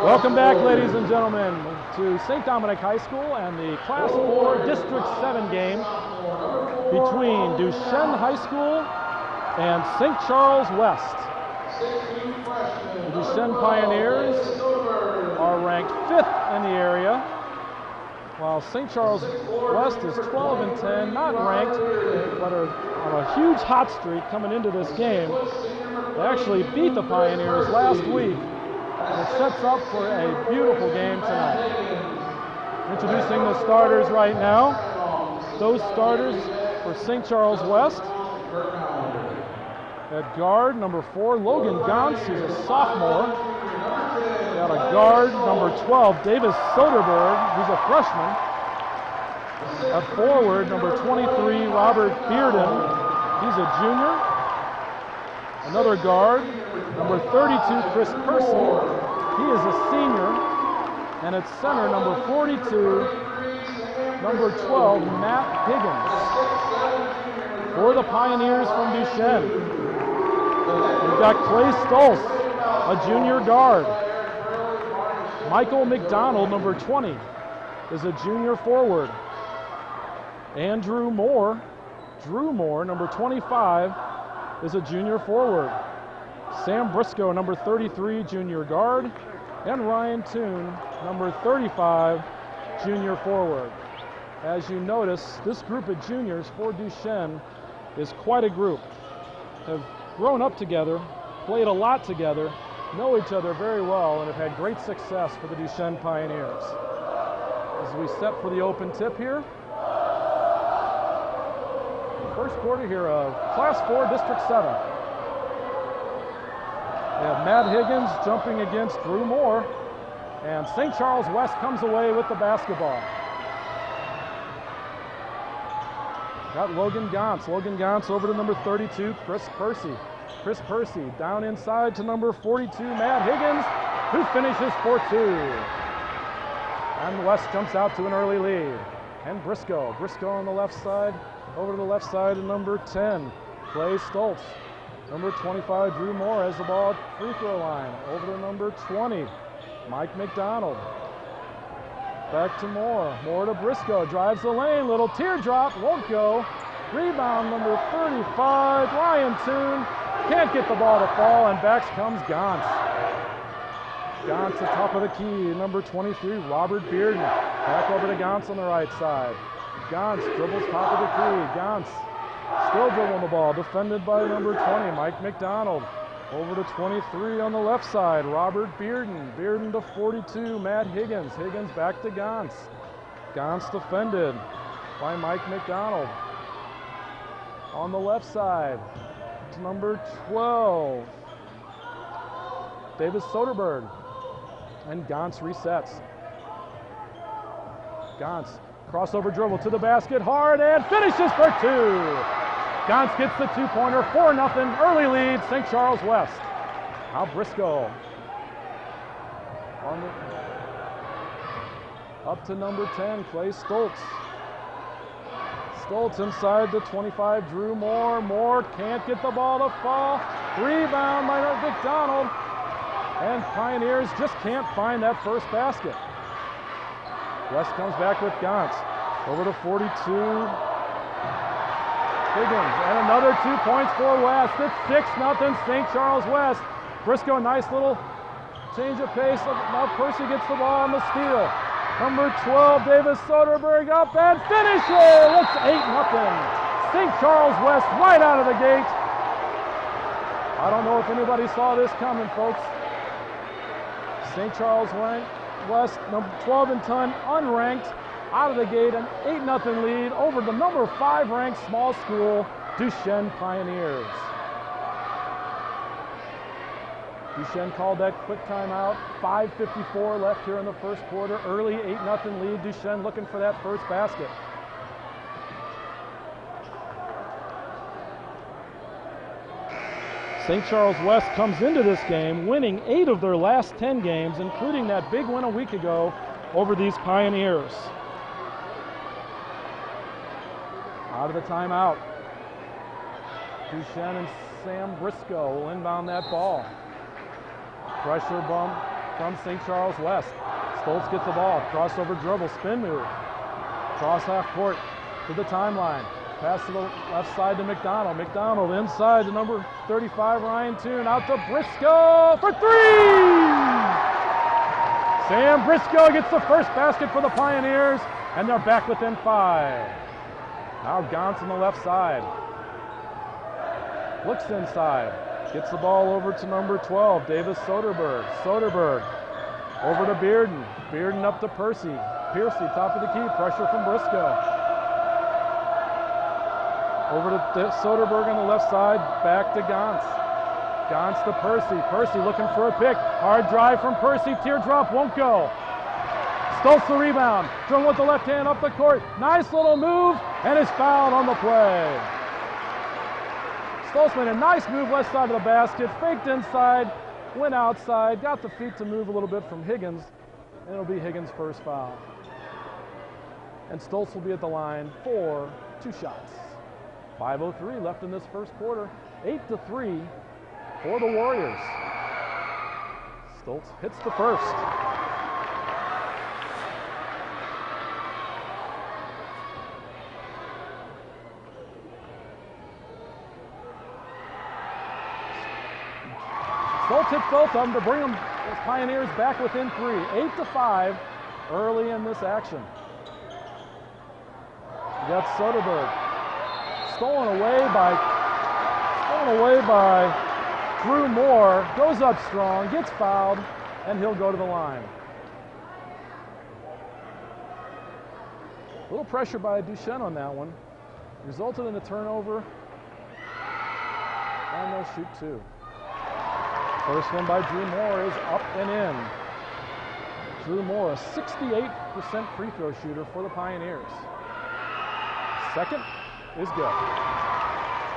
Welcome back, ladies and gentlemen, to St. Dominic High School and the Class 4 District 7 game between Duchense High School and St. Charles West. The Duchense Pioneers are ranked 5th in the area, while St. Charles West is 12-10, not ranked, but are on a huge hot streak coming into this game. They actually beat the Pioneers last week. And it sets up for a beautiful game tonight. Introducing the starters right now. Those starters for St. Charles West. At guard, number 4, Logan Gantz, who's a sophomore. We got a guard, number 12, Davis Soderberg, who's a freshman. At forward, number 23, Robert Bearden, he's a junior. Another guard, number 32, Chris Percy, he is a senior. And at center, number 42, number 12, Matt Higgins. For the Pioneers from Duchense, we've got Clay Stoltz, a junior guard. Michael McDonald, number 20, is a junior forward. Andrew Moore, number 25, is a junior forward. Sam Briscoe, number 33, junior guard. And Ryan Toon, number 35, junior forward. As you notice, this group of juniors for Duchense is quite a group. Have grown up together, played a lot together, know each other very well, and have had great success for the Duchense Pioneers. As we set for the open tip here, first quarter here of Class 4, District 7. We have Matt Higgins jumping against Drew Moore, and St. Charles West comes away with the basketball. Got Logan Gantz over to number 32, Chris Percy. Chris Percy down inside to number 42, Matt Higgins, who finishes for 2. And West jumps out to an early lead. And Briscoe on the left side. Over to the left side to number 10, Clay Stoltz. Number 25, Drew Moore, has the ball at free throw line. Over to number 20, Mike McDonald. Back to Moore. Moore to Briscoe. Drives the lane. Little teardrop. Won't go. Rebound number 35, Ryan Toon. Can't get the ball to fall, and back comes Gantz. Gantz at top of the key. Number 23, Robert Bearden. Back over to Gantz on the right side. Gantz dribbles top of the key. Gantz still dribbling the ball. Defended by number 20, Mike McDonald. Over to 23 on the left side, Robert Bearden. Bearden to 42, Matt Higgins. Higgins back to Gantz. Gantz defended by Mike McDonald. On the left side, to number 12, Davis Soderberg. And Gantz resets. Gantz, crossover dribble to the basket, hard, and finishes for 2. Gantz gets the 2-pointer, 4-0, early lead, St. Charles West. Now Briscoe. Up to number 10, Clay Stoltz. Stoltz inside the 25, Drew Moore. Moore can't get the ball to fall. Rebound by McDonald. And Pioneers just can't find that first basket. West comes back with Gantz. Over to 42. Higgins, and another 2 points for West. It's 6-0 St. Charles West. Briscoe, nice little change of pace. Now Percy gets the ball on the steal. Number 12, Davis Soderberg up and finishes. It's 8-0. St. Charles West right out of the gate. I don't know if anybody saw this coming, folks. St. Charles West, number 12 in ton, unranked. Out of the gate, an 8-0 lead over the number 5 ranked small school, Duchense Pioneers. Duchense called that quick timeout. 5:54 left here in the first quarter. Early 8-0 lead. Duchense looking for that first basket. St. Charles West comes into this game winning 8 of their last 10 games, including that big win a week ago over these Pioneers. Out of the timeout. Duchense and Sam Briscoe will inbound that ball. Pressure bump from St. Charles West. Stoltz gets the ball, crossover dribble, spin move. Cross half court to the timeline. Pass to the left side to McDonald. McDonald inside to number 35, Ryan Toon. Out to Briscoe for three! Sam Briscoe gets the first basket for the Pioneers, and they're back within 5. Now Gauntz on the left side. Looks inside. Gets the ball over to number 12, Davis Soderberg. Soderberg over to Bearden. Bearden up to Percy. Piercy, top of the key, pressure from Briscoe. Over to Soderberg on the left side, back to Gauntz. Gauntz to Percy. Percy looking for a pick. Hard drive from Percy. Teardrop won't go. Stoltz the rebound. Throwing with the left hand up the court. Nice little move, and is fouled on the play. Stoltz made a nice move left side of the basket. Faked inside, went outside, got the feet to move a little bit from Higgins, and it'll be Higgins' first foul. And Stoltz will be at the line for 2 shots. 5:03 left in this first quarter. 8-3 for the Warriors. Stoltz hits the first. Stoltz hits both of them to bring them, the Pioneers back within 3. 8-5 early in this action. You got Soderberg. Stolen away by Drew Moore. Goes up strong, gets fouled, and he'll go to the line. A little pressure by Duchense on that one. Resulted in a turnover, and they'll shoot 2. First one by Drew Moore is up and in. Drew Moore, a 68% free throw shooter for the Pioneers. Second is good.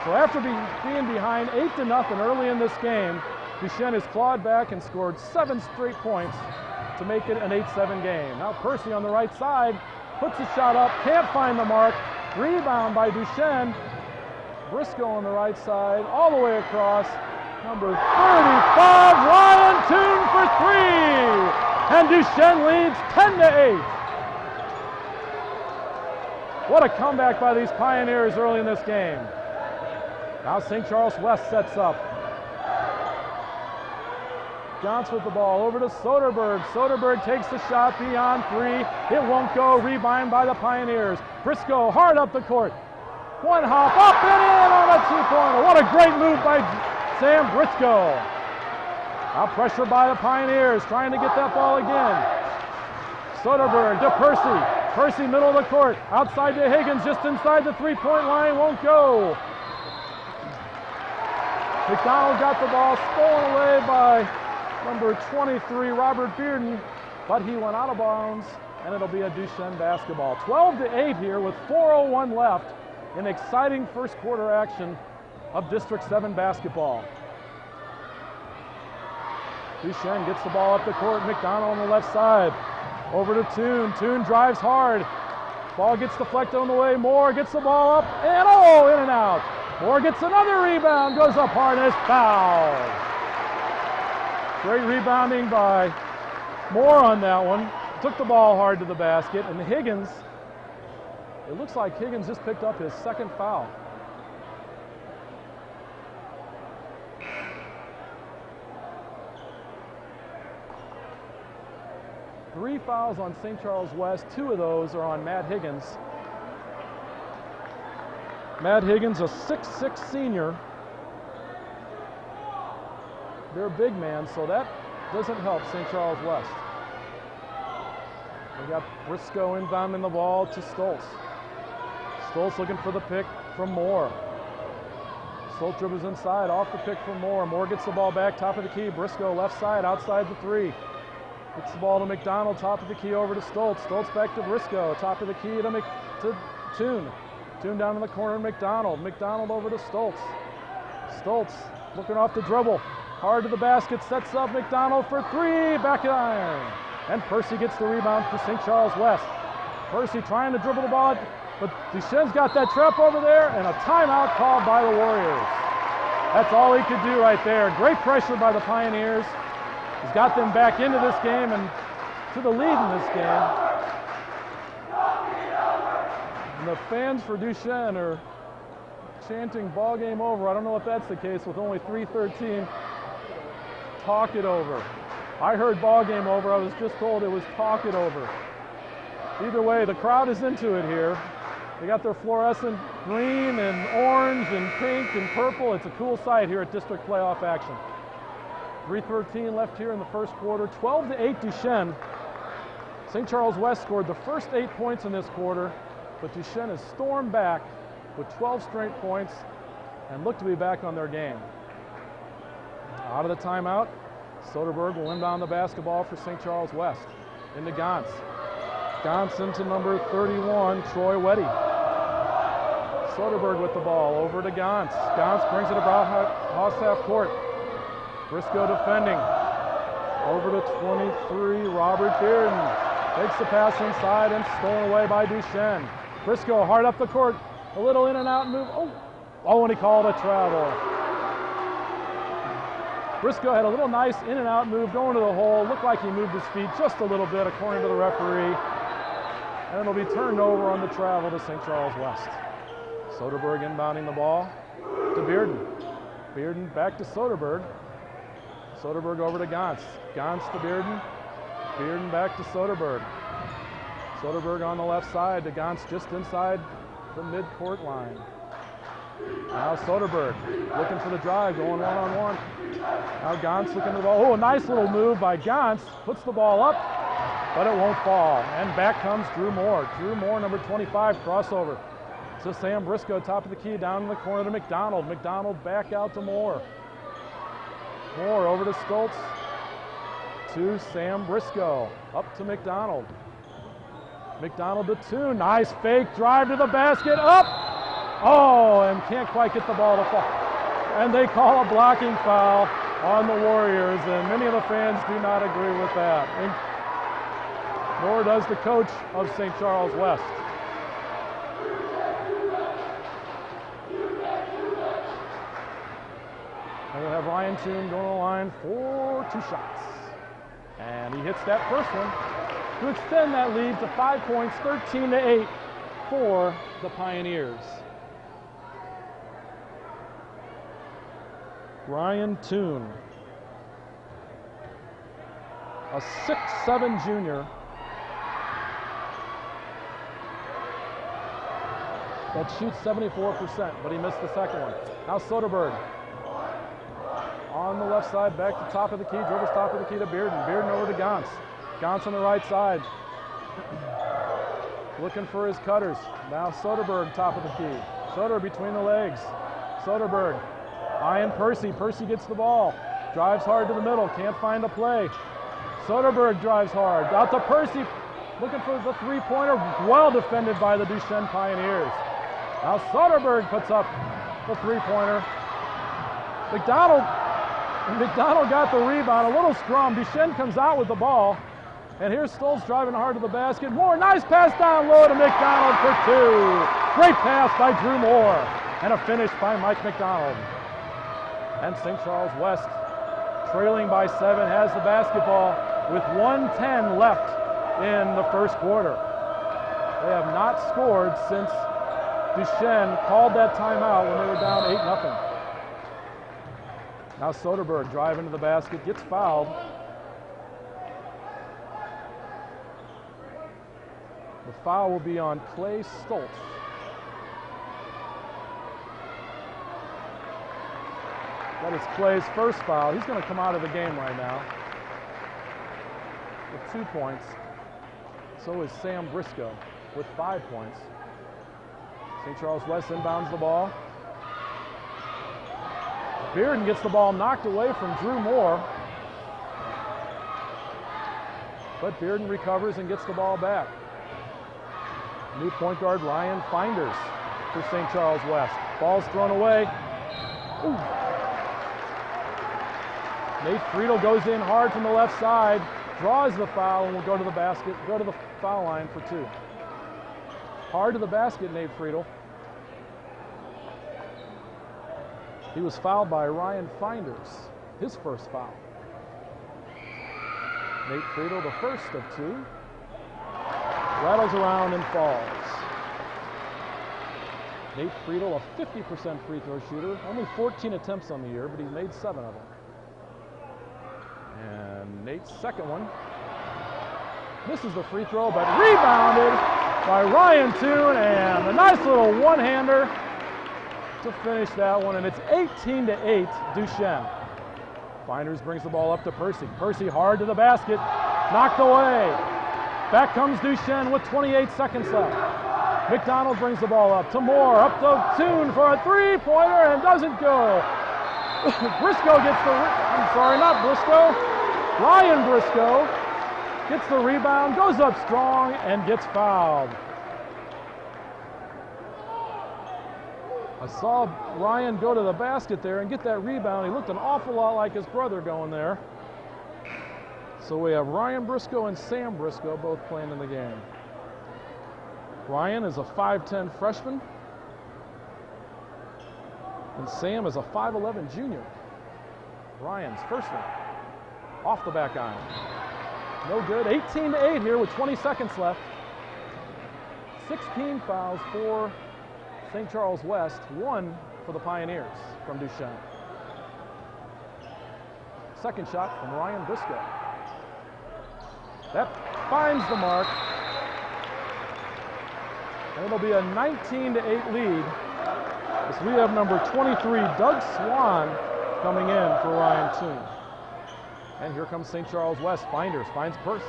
So after being behind 8-0 early in this game, Duchense has clawed back and scored 7 straight points to make it an 8-7 game. Now Percy on the right side puts a shot up, can't find the mark. Rebound by Duchense. Briscoe on the right side, all the way across. Number 35, Ryan Toon for 3. And Duchense leads 10-8. What a comeback by these Pioneers early in this game. Now St. Charles West sets up. Gauntz with the ball over to Soderberg. Soderberg takes the shot beyond 3. It won't go. Rebound by the Pioneers. Briscoe hard up the court. One hop up and in on a 2-pointer. What a great move by Sam Briscoe. Now pressure by the Pioneers, trying to get that ball again. Soderberg to Percy. Percy middle of the court. Outside to Higgins, just inside the 3-point line, won't go. McDonald got the ball, stolen away by number 23, Robert Bearden, but he went out of bounds, and it'll be a Duchense basketball. 12-8 here with 4:01 left in exciting first quarter action of District 7 basketball. Duchense gets the ball up the court. McDonald on the left side. Over to Toon. Toon drives hard. Ball gets deflected on the way. Moore gets the ball up, and in and out. Moore gets another rebound, goes up hard, and is fouled. Great rebounding by Moore on that one. Took the ball hard to the basket, and Higgins, it looks like Higgins just picked up his second foul. Three fouls on St. Charles West. 2 of those are on Matt Higgins. Matt Higgins, a 6'6" senior. They're a big man, so that doesn't help St. Charles West. We got Briscoe inbounding the ball to Stoltz. Stoltz looking for the pick from Moore. Stoltz dribbles inside, off the pick from Moore. Moore gets the ball back, top of the key. Briscoe left side, outside the 3. Gets the ball to McDonald, top of the key over to Stoltz. Stoltz back to Briscoe, top of the key to Toon. Toon down in the corner, McDonald. McDonald over to Stoltz. Stoltz looking off the dribble. Hard to the basket, sets up McDonald for 3, back at iron. And Percy gets the rebound for St. Charles West. Percy trying to dribble the ball, but Duchense got that trap over there, and a timeout called by the Warriors. That's all he could do right there. Great pressure by the Pioneers. He's got them back into this game and to the lead in this game. And the fans for Duchesne are chanting ball game over. I don't know if that's the case with only 3:13. Talk it over. I heard ball game over. I was just told it was talk it over. Either way, the crowd is into it here. They got their fluorescent green and orange and pink and purple. It's a cool sight here at district playoff action. 3:13 left here in the first quarter. 12-8 Duchesne. St. Charles West scored the first 8 points in this quarter, but Duchesne has stormed back with 12 straight points and look to be back on their game. Out of the timeout, Soderberg will inbound the basketball for St. Charles West. Into Gantz. Gantz into number 31, Troy Weddy. Soderberg with the ball, over to Gantz. Gantz brings it about Haas half court. Briscoe defending. Over to 23, Robert Bearden. Takes the pass inside and stolen away by Duchesne. Briscoe hard up the court. A little in and out move. Oh, and he called a travel. Briscoe had a little nice in and out move going to the hole. Looked like he moved his feet just a little bit according to the referee. And it'll be turned over on the travel to St. Charles West. Soderberg inbounding the ball to Bearden. Bearden back to Soderberg. Soderberg over to Gantz. Gantz to Bearden. Bearden back to Soderberg. Soderberg on the left side to Gantz just inside the mid-court line. Now Soderberg looking for the drive, going one-on-one. Now Gantz looking for the ball. Oh, a nice little move by Gantz. Puts the ball up, but it won't fall. And back comes Drew Moore. Drew Moore, number 25, crossover. So Sam Briscoe, top of the key, down in the corner to McDonald. McDonald back out to Moore. Moore over to Stoltz. To Sam Briscoe. Up to McDonald. McDonald to 2. Nice fake drive to the basket. Up! Oh, and can't quite get the ball to fall. And they call a blocking foul on the Warriors, and many of the fans do not agree with that. And nor does the coach of St. Charles West. And we'll have Ryan Toon going to the line for 2 shots. And he hits that first one to extend that lead to 5 points, 13-8 for the Pioneers. Ryan Toon, a 6'7" junior that shoots 74%, but he missed the second one. Now Soderberg on the left side, back to top of the key, dribbles top of the key to Bearden. Bearden over to Gantz. Gantz on the right side, looking for his cutters. Now Soderberg top of the key. Soderberg between the legs. Soderberg eyeing Percy. Percy gets the ball. Drives hard to the middle. Can't find a play. Soderberg drives hard. Out to Percy. Looking for the three-pointer. Well defended by the Duchesne Pioneers. Now Soderberg puts up the three-pointer. McDonald got the rebound. A little scrum. Duchesne comes out with the ball. And here's Stoltz driving hard to the basket. Moore, nice pass down low to McDonald for 2. Great pass by Drew Moore. And a finish by Mike McDonald. And St. Charles West, trailing by 7, has the basketball with 1:10 left in the first quarter. They have not scored since Duchesne called that timeout when they were down 8-0. Now Soderberg driving to the basket, gets fouled. The foul will be on Clay Stoltz. That is Clay's first foul. He's going to come out of the game right now with 2 points. So is Sam Briscoe with 5 points. St. Charles West inbounds the ball. Bearden gets the ball knocked away from Drew Moore. But Bearden recovers and gets the ball back. New point guard Ryan Finders for St. Charles West. Ball's thrown away. Ooh. Nate Friedel goes in hard from the left side, draws the foul, and will go to the basket, go to the foul line for 2. Hard to the basket, Nate Friedel. He was fouled by Ryan Finders, his first foul. Nate Friedel, the first of two, rattles around and falls. Nate Friedel, a 50% free throw shooter, only 14 attempts on the year, but he made 7 of them. And Nate's second one misses the free throw, but rebounded by Ryan Toon, and a nice little one-hander to finish that one, and it's 18-8 Duchesne. Finders brings the ball up to Percy. Percy hard to the basket, knocked away. Back comes Duchesne with 28 seconds left. McDonald brings the ball up to Moore, up to Toon for a three-pointer, and doesn't go. Briscoe gets the, not Briscoe, Ryan Briscoe gets the rebound, goes up strong, and gets fouled. I saw Ryan go to the basket there and get that rebound. He looked an awful lot like his brother going there. So we have Ryan Briscoe and Sam Briscoe both playing in the game. Ryan is a 5'10 freshman, and Sam is a 5'11 junior. Ryan's first one, off the back iron. No good. 18-8 here with 20 seconds left. 16 fouls for St. Charles West, 1 for the Pioneers from Duchesne. Second shot from Ryan Briscoe. That finds the mark. And it'll be a 19-8 lead as we have number 23, Doug Swan, coming in for Ryan Toon. And here comes St. Charles West. Finders finds Percy.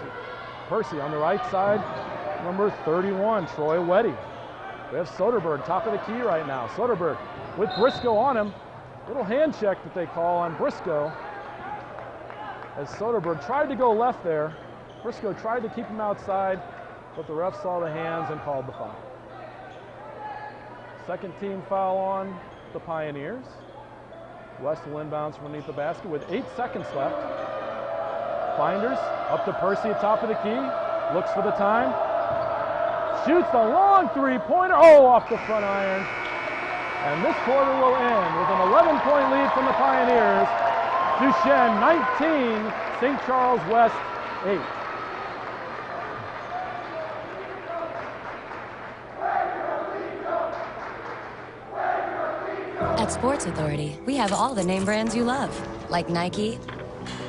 Percy on the right side, number 31, Troy Weddy. We have Soderberg top of the key right now. Soderberg with Briscoe on him. Little hand check that they call on Briscoe. As Soderberg tried to go left there. Briscoe tried to keep him outside, but the ref saw the hands and called the foul. Second team foul on the Pioneers. West will inbounds from underneath the basket with 8 seconds left. Finders up to Percy at top of the key. Looks for the time. Shoots a long three-pointer. Oh, off the front iron. And this quarter will end with an 11-point lead from the Pioneers. Duchesne 19, St. Charles West 8. At Sports Authority, we have all the name brands you love, like Nike,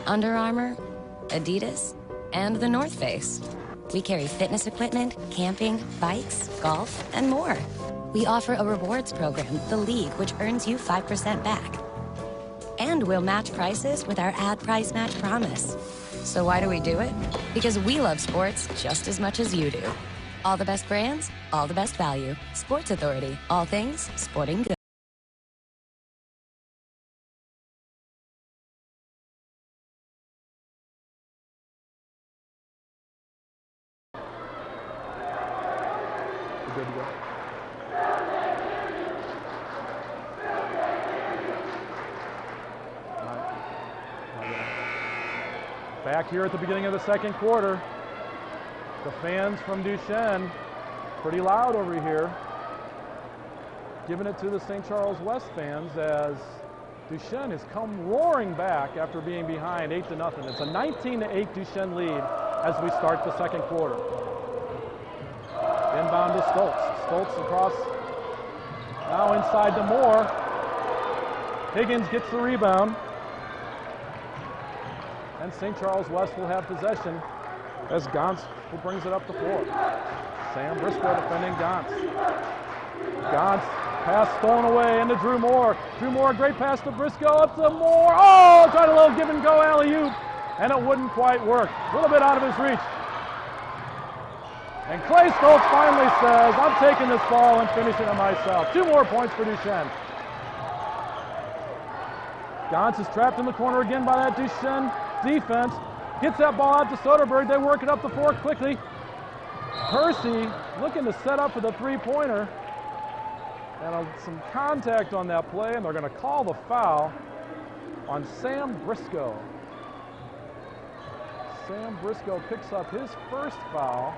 Under Armour, Adidas, and The North Face. We carry fitness equipment, camping, bikes, golf, and more. We offer a rewards program, The League, which earns you 5% back. And we'll match prices with our ad price match promise. So why do we do it? Because we love sports just as much as you do. All the best brands, all the best value. Sports Authority, all things sporting goods. Good to go. Back here at the beginning of the second quarter. The fans from Duchesne, pretty loud over here, giving it to the St. Charles West fans as Duchesne has come roaring back after being behind 8-0. It's a 19-8 Duchesne lead as we start the second quarter. Inbound to Stoltz. Stoltz across, now inside to Moore. Higgins gets the rebound. And St. Charles West will have possession as Gantz brings it up the floor. Sam Briscoe defending Gantz. Gantz, pass stolen away into Drew Moore. Drew Moore, great pass to Briscoe, up to Moore. Oh, tried a little give and go alley-oop, and it wouldn't quite work. A little bit out of his reach. And Clay Stoltz finally says, I'm taking this ball and finishing it myself. 2 more points for Duchesne. Gantz is trapped in the corner again by that Duchesne defense. Gets that ball out to Soderberg. They work it up the floor quickly. Percy looking to set up for the three-pointer. And some contact on that play, and they're going to call the foul on Sam Briscoe. Sam Briscoe picks up his first foul.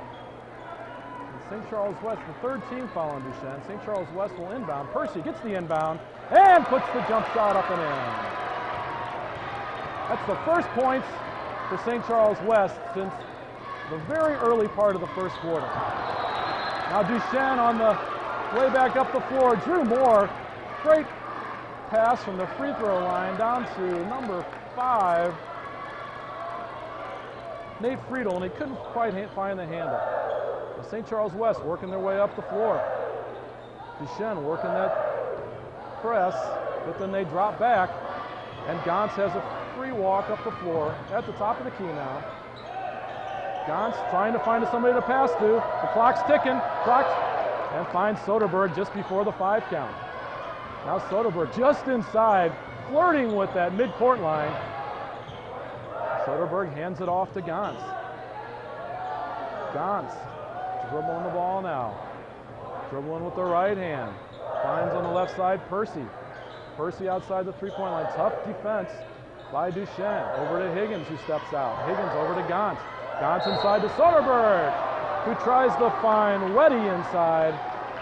St. Charles West, the third team foul on Duchesne. St. Charles West will inbound. Percy gets the inbound and puts the jump shot up and in. That's the first points for St. Charles West since the very early part of the first quarter. Now Duchense on the way back up the floor. Drew Moore, great pass from the free throw line down to number 5, Nate Friedel, and he couldn't quite find the handle. St. Charles West working their way up the floor. Duchense working that press, but then they drop back, and Gantz has a free walk up the floor at the top of the key now. Gantz trying to find somebody to pass to. The clock's ticking, and finds Soderberg just before the 5 count. Now Soderberg just inside, flirting with that midcourt line. Soderberg hands it off to Gantz. Gantz dribbling the ball now. Dribbling with the right hand. Finds on the left side Percy. Percy outside the three-point line. Tough defense by Duchense. Over to Higgins, who steps out. Higgins over to Gantz. Gantz inside to Soderberg, who tries to find Weddy inside.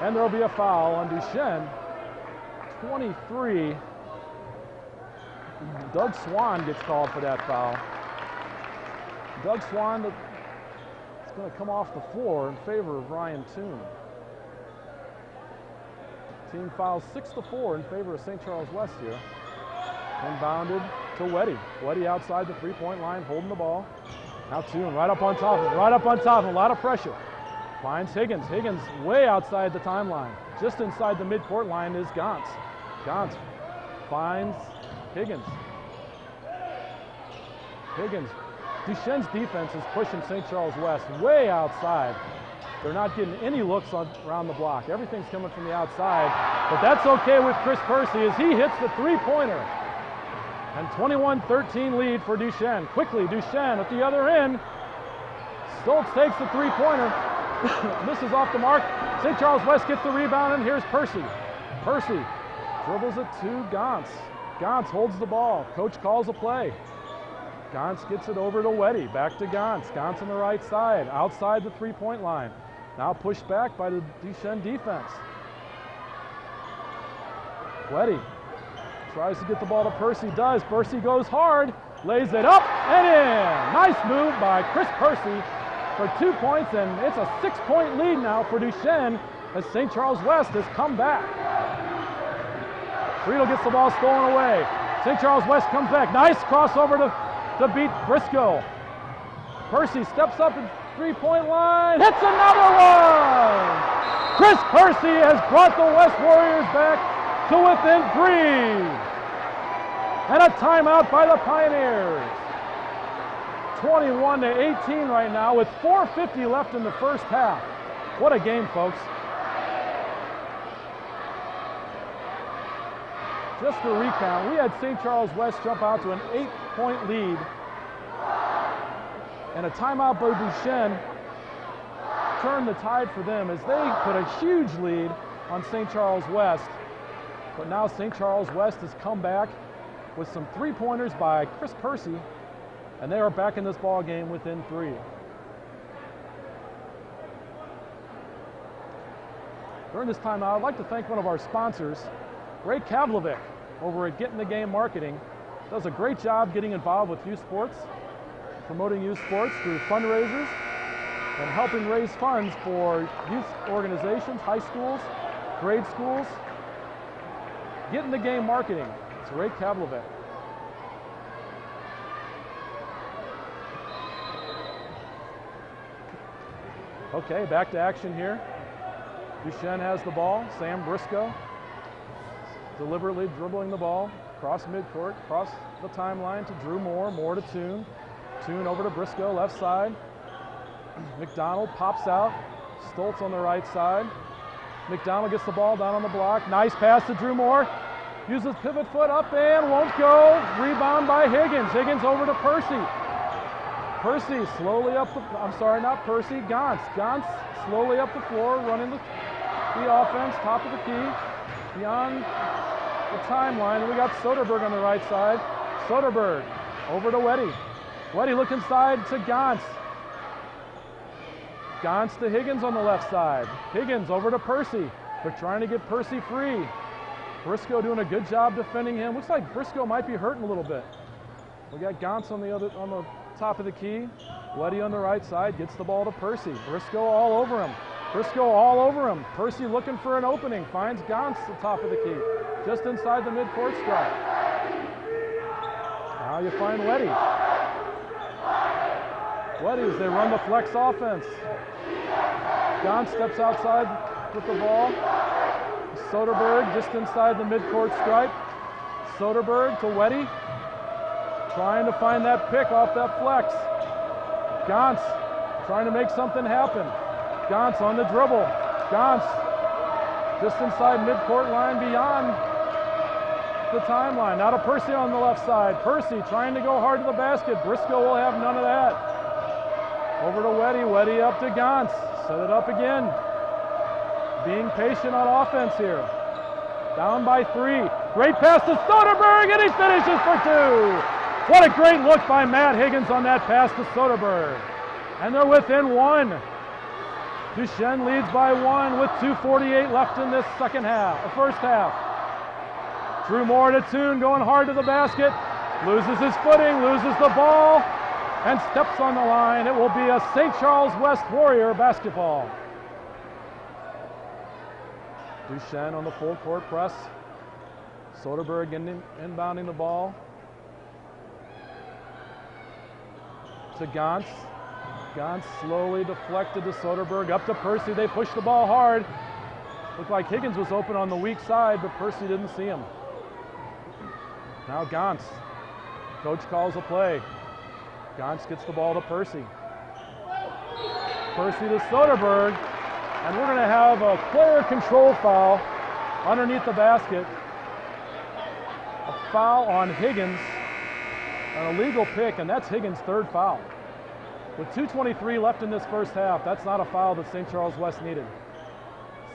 And there'll be a foul on Duchense. 23. Doug Swan gets called for that foul. Doug Swan is going to come off the floor in favor of Ryan Toon. Team fouls 6-4 in favor of St. Charles West here. Inbounded to Weddy. Weddy outside the three-point line, holding the ball. Now Toon right up on top of him, a lot of pressure. Finds Higgins. Higgins way outside the timeline. Just inside the midcourt line is Gantz. Gantz finds Higgins. Higgins. Duchense's defense is pushing St. Charles West way outside. They're not getting any looks around the block. Everything's coming from the outside, but that's okay with Chris Percy as he hits the three-pointer. And 21-13 lead for Duchense. Quickly, Duchense at the other end. Stoltz takes the three-pointer. Misses off the mark. St. Charles West gets the rebound, and here's Percy. Percy dribbles it to Gantz. Gantz holds the ball. Coach calls a play. Gantz gets it over to Weddy. Back to Gantz. Gantz on the right side, outside the three-point line. Now pushed back by the Duchense defense. Weddy tries to get the ball to Percy. Does. Percy goes hard, lays it up and in. Nice move by Chris Percy for 2 points, and it's a 6-point lead now for Duchense as St. Charles West has come back. Friedel gets the ball stolen away. St. Charles West comes back. Nice crossover to beat Briscoe. Percy steps up at three-point line, hits another one! Chris Percy has brought the West Warriors back to within 3. And a timeout by the Pioneers. 21-18 right now with 4:50 left in the first half. What a game, folks. Just to recount, we had St. Charles West jump out to an 8-point lead. And a timeout by Duchense turned the tide for them as they put a huge lead on St. Charles West. But now St. Charles West has come back with some three-pointers by Chris Percy, and they are back in this ball game within 3. During this timeout, I'd like to thank one of our sponsors, Ray Kavlovic, over at Getting the Game Marketing. Does a great job getting involved with youth sports, promoting youth sports through fundraisers, and helping raise funds for youth organizations, high schools, grade schools. Getting the Game Marketing. It's Ray Kavlovic. Okay, back to action here. Duchense has the ball. Sam Briscoe deliberately dribbling the ball across midcourt, across the timeline to Drew Moore. Moore to Toon. Toon over to Briscoe, left side. McDonald pops out. Stoltz on the right side. McDonald gets the ball down on the block. Nice pass to Drew Moore. Uses pivot foot up and won't go. Rebound by Higgins. Higgins over to Percy. Percy slowly up the, not Percy, Gantz. Gantz slowly up the floor, running the offense, top of the key, beyond the timeline. And we got Soderberg on the right side. Soderberg over to Weddy. Weddy look inside to Gantz. Gantz to Higgins on the left side. Higgins over to Percy. They're trying to get Percy free. Briscoe doing a good job defending him. Looks like Briscoe might be hurting a little bit. We got Gantz on the top of the key. Weddy on the right side gets the ball to Percy. Briscoe all over him. Briscoe all over him. Percy looking for an opening. Finds Gantz the top of the key. Just inside the midcourt stripe. Now you find Weddy. Weddy as they run the flex offense. Gantz steps outside with the ball. Soderberg just inside the midcourt stripe. Soderberg to Weddy. Trying to find that pick off that flex. Gantz trying to make something happen. Gantz on the dribble. Gantz just inside midcourt line beyond the timeline. Now to Percy on the left side. Percy trying to go hard to the basket. Briscoe will have none of that. Over to Weddy. Weddy up to Gantz. Set it up again. Being patient on offense here. Down by 3. Great pass to Soderberg, and he finishes for 2. What a great look by Matt Higgins on that pass to Soderberg. And they're within 1. Duchesne leads by 1 with 2:48 left in this first half. Drew Moore to Toon, going hard to the basket. Loses his footing, loses the ball, and steps on the line. It will be a St. Charles West Warrior basketball. Duchesne on the full court press. Soderberg inbounding the ball to Gantz. Gantz slowly deflected to Soderberg. Up to Percy. They push the ball hard. Looked like Higgins was open on the weak side, but Percy didn't see him. Now Gantz. Coach calls a play. Gantz gets the ball to Percy. Percy to Soderberg. And we're going to have a player control foul underneath the basket. A foul on Higgins. An illegal pick, and that's Higgins' 3rd foul. With 2:23 left in this first half, that's not a foul that St. Charles West needed.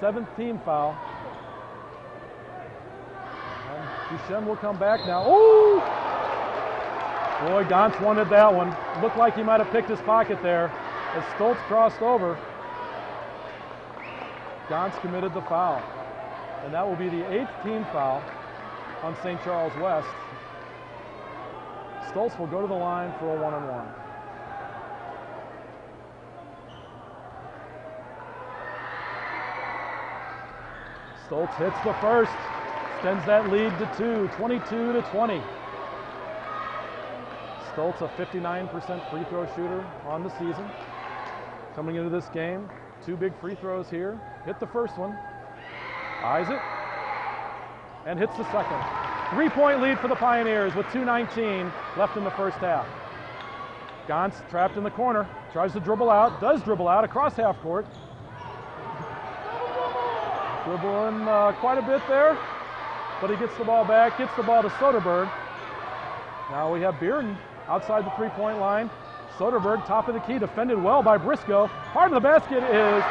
7th team foul. And Duchesne will come back now. Ooh! Boy, Gantz wanted that one. Looked like he might have picked his pocket there as Stoltz crossed over. Gantz committed the foul. And that will be the 8th team foul on St. Charles West. Stoltz will go to the line for a 1-on-1. Stoltz hits the first, extends that lead to 2, 22-20. Stoltz, a 59% free throw shooter on the season. Coming into this game, 2 big free throws here. Hit the first one, eyes it, and hits the second. 3-point lead for the Pioneers with 2:19 left in the first half. Gantz trapped in the corner, tries to dribble out, does dribble out across half court. Dribbling quite a bit there, but he gets the ball back, gets the ball to Soderberg. Now we have Bearden outside the 3-point line. Soderberg, top of the key, defended well by Briscoe. Hard of the basket is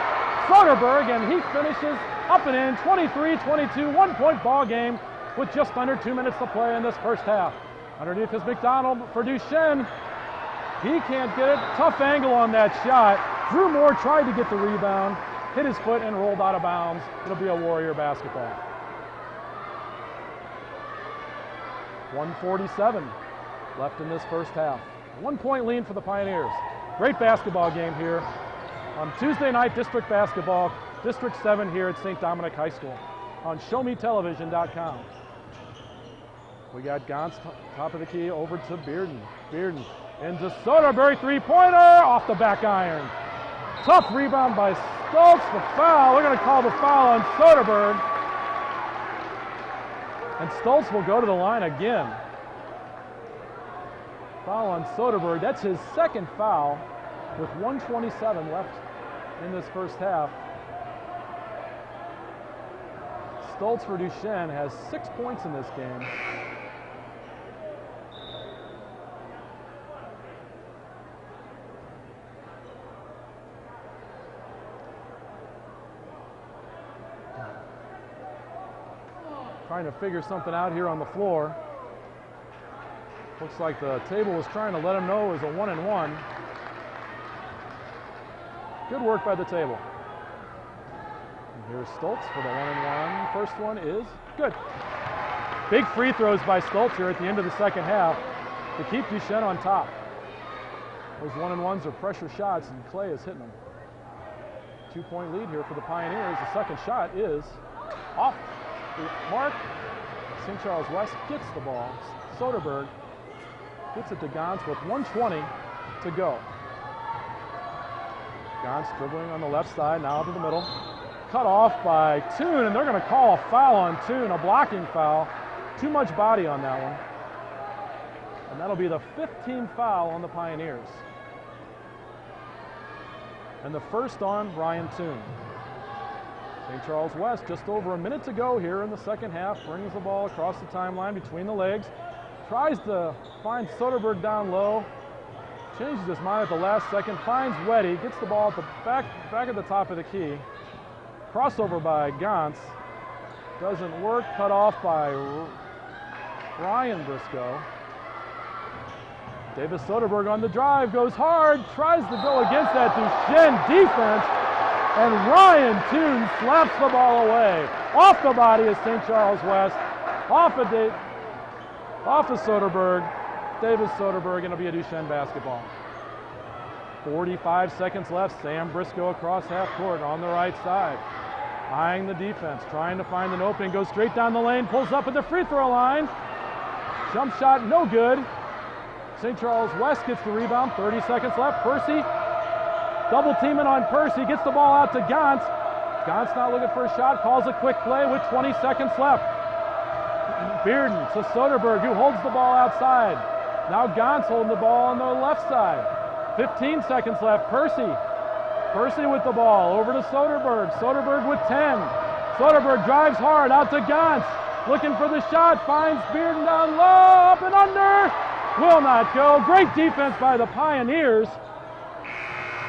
Soderberg, and he finishes up and in. 23-22, 1-point ball game with just under 2 minutes to play in this first half. Underneath is McDonald for Duchesne. He can't get it. Tough angle on that shot. Drew Moore tried to get the rebound, hit his foot and rolled out of bounds. It'll be a Warrior basketball. 1:47 left in this first half. 1-point lead for the Pioneers. Great basketball game here on Tuesday night district basketball, District 7 here at St. Dominic High School on ShowMeTelevision.com. We got Gantz, top of the key, over to Bearden. Bearden into Soderberg, 3-pointer, off the back iron. Tough rebound by Stoltz, the foul. We're going to call the foul on Soderberg. And Stoltz will go to the line again. Foul on Soderberg. That's his 2nd foul with 1:27 left in this first half. Stoltz for Duchesne has 6 points in this game. Trying to figure something out here on the floor. Looks like the table was trying to let him know it was a 1-and-1. Good work by the table. And here's Stoltz for the 1-and-1. First one is good. Big free throws by Stoltz here at the end of the second half to keep Duchesne on top. Those 1-and-1s are pressure shots, and Clay is hitting them. 2-point lead here for the Pioneers. The second shot is off the mark. St. Charles West gets the ball. Soderberg gets it to Gans with 1:20 to go. Gans dribbling on the left side, now to the middle. Cut off by Toon, and they're going to call a foul on Toon, a blocking foul. Too much body on that one. And that'll be the 15th foul on the Pioneers. And the first on Ryan Toon. St. Charles West, just over a minute to go here in the second half, brings the ball across the timeline between the legs. Tries to find Soderberg down low. Changes his mind at the last second, finds Weddy, gets the ball at the back at the top of the key. Crossover by Gans. Doesn't work, cut off by Ryan Briscoe. Davis Soderberg on the drive, goes hard, tries to go against that Duchesne defense, and Ryan Toon slaps the ball away. Off the body of St. Charles West, off of Soderberg, Davis Soderberg, and it'll be a Duchesne basketball. 45 seconds left, Sam Briscoe across half court on the right side. Eyeing the defense, trying to find an opening, goes straight down the lane, pulls up at the free throw line. Jump shot, no good. St. Charles West gets the rebound, 30 seconds left. Percy, double teaming on Percy, gets the ball out to Gans. Gans not looking for a shot, calls a quick play with 20 seconds left. Bearden to Soderberg, who holds the ball outside. Now Gans holding the ball on the left side. 15 seconds left, Percy with the ball, over to Soderberg. Soderberg with 10. Soderberg drives hard, out to Gans. Looking for the shot, finds Bearden down low, up and under. Will not go. Great defense by the Pioneers.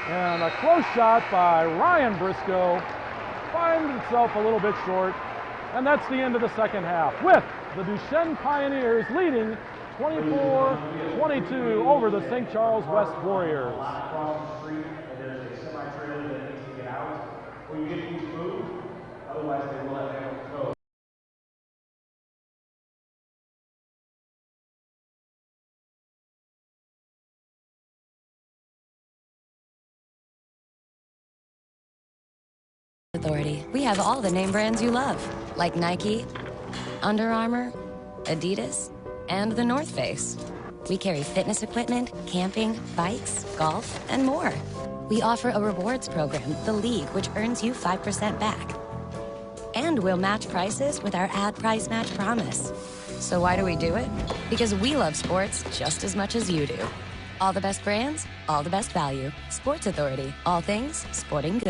And a close shot by Ryan Briscoe. Finds itself a little bit short. And that's the end of the second half, with the Duchesne Pioneers leading 24-22 over the St. Charles West Warriors. Otherwise, they will have to go. Authority. We have all the name brands you love, like Nike, Under Armour, Adidas, and the North Face. We carry fitness equipment, camping, bikes, golf, and more. We offer a rewards program, The League, which earns you 5% back. And we'll match prices with our ad price match promise. So why do we do it? Because we love sports just as much as you do. All the best brands, all the best value. Sports Authority. All things sporting goods.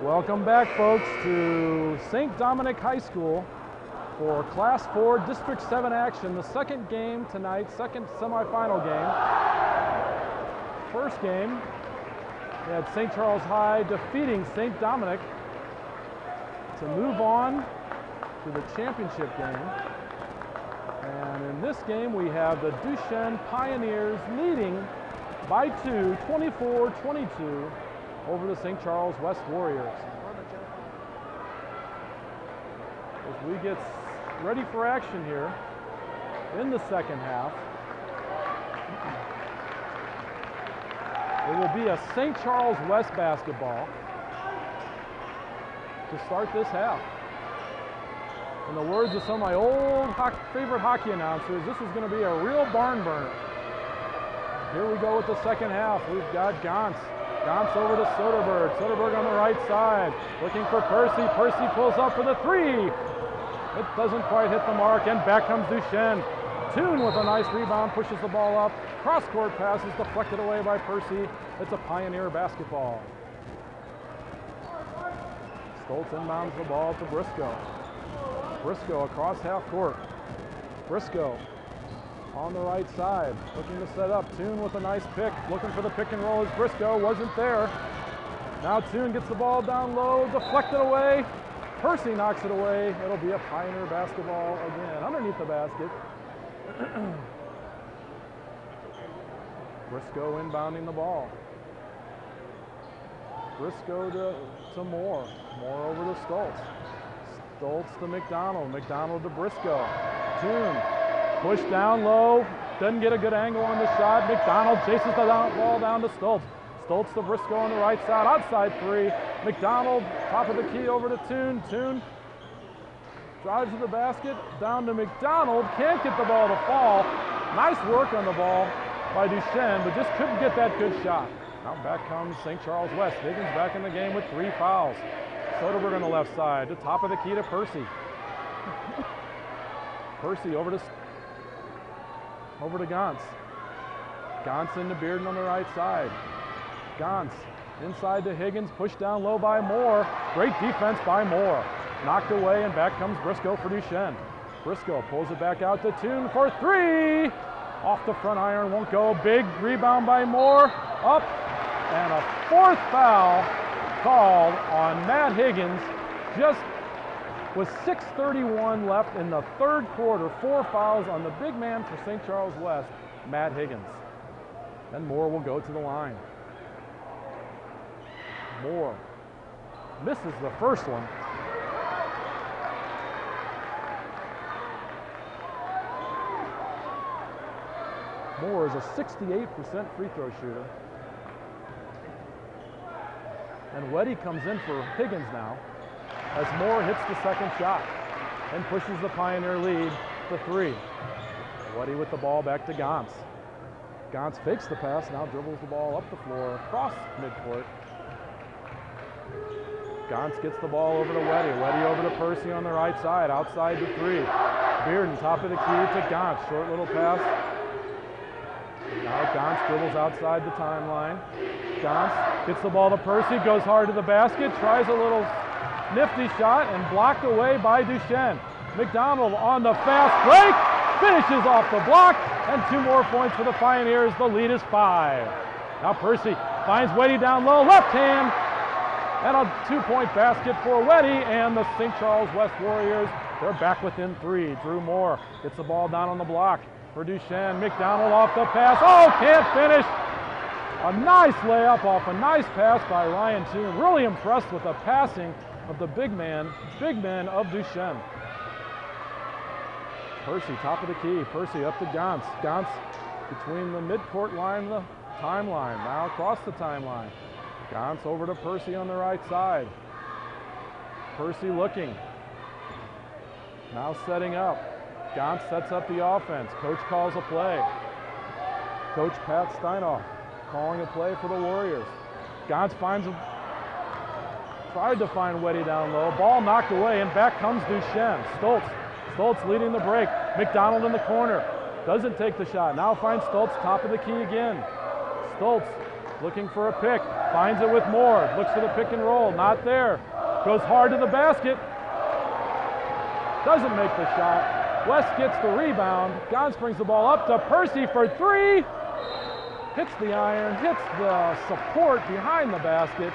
Welcome back, folks, to St. Dominic High School for Class 4 District 7 action. The second game tonight, second semifinal game. First game, we had St. Charles High defeating St. Dominic to move on to the championship game. And in this game, we have the Duchense Pioneers leading by 2, 24-22. Over the St. Charles West Warriors. As we get ready for action here in the second half, it will be a St. Charles West basketball to start this half. In the words of some of my old favorite hockey announcers, this is going to be a real barn burner. Here we go with the second half. We've got Gantz. Gantz over to Soderberg. Soderberg on the right side, looking for Percy. Percy pulls up for the three. It doesn't quite hit the mark, and back comes Duchesne. Toon with a nice rebound, pushes the ball up. Cross-court pass is deflected away by Percy. It's a Pioneer basketball. Stoltz inbounds the ball to Briscoe. Briscoe across half court. Briscoe on the right side, looking to set up. Toon with a nice pick, looking for the pick and roll as Briscoe wasn't there. Now Toon gets the ball down low, deflected away. Percy knocks it away. It'll be a Pioneer basketball again, underneath the basket. Briscoe inbounding the ball. Briscoe to Moore. Moore over to Stoltz. Stoltz to McDonald. McDonald to Briscoe. Toon. Push down low, doesn't get a good angle on the shot. McDonald chases the ball down to Stoltz. Stoltz to Briscoe on the right side, outside three. McDonald, top of the key over to Toon. Toon drives to the basket, down to McDonald. Can't get the ball to fall. Nice work on the ball by Duchesne, but just couldn't get that good shot. Now back comes St. Charles West. Higgins back in the game with 3 fouls. Soderberg on the left side, the top of the key to Percy. Percy over to Gantz. Gantz into Bearden on the right side. Gantz inside to Higgins, pushed down low by Moore. Great defense by Moore. Knocked away, and back comes Briscoe for Duchesne. Briscoe pulls it back out to Toon for 3. Off the front iron, won't go. Big rebound by Moore. Up, and a 4th foul called on Matt Higgins. Just with 6:31 left in the third quarter, 4 fouls on the big man for St. Charles West, Matt Higgins. Then Moore will go to the line. Moore misses the first one. Moore is a 68% free throw shooter. And Weddy comes in for Higgins now, as Moore hits the second shot and pushes the Pioneer lead to 3. Weddy with the ball back to Gantz. Gantz fakes the pass, now dribbles the ball up the floor, across midcourt. Gantz gets the ball over to Weddy. Weddy over to Percy on the right side, outside to 3. Bearden, top of the key to Gantz. Short little pass. Now Gantz dribbles outside the timeline. Gantz gets the ball to Percy, goes hard to the basket, tries a little nifty shot, and blocked away by Duchesne. McDonald on the fast break, finishes off the block, and 2 more points for the Pioneers. The lead is 5. Now Percy finds Weddy down low, left hand, and a 2-point basket for Weddy, and the St. Charles West Warriors, they're back within 3. Drew Moore gets the ball down on the block for Duchesne. McDonald off the pass, oh, can't finish. A nice layup off a nice pass by Ryan Toon. Really impressed with the passing of the big men of Duchesne. Percy, top of the key. Percy up to Gantz. Gantz between the midcourt line and the timeline. Now across the timeline. Gantz over to Percy on the right side. Percy looking. Now setting up. Gantz sets up the offense. Coach calls a play. Coach Pat Steinoff calling a play for the Warriors. Gantz tried to find Weddy down low. Ball knocked away, and back comes Duchesne. Stoltz leading the break. McDonald in the corner. Doesn't take the shot. Now finds Stoltz, top of the key again. Stoltz looking for a pick, finds it with Moore, looks for the pick and roll, not there. Goes hard to the basket, doesn't make the shot. West gets the rebound. Gans brings the ball up to Percy for three. Hits the iron, hits the support behind the basket.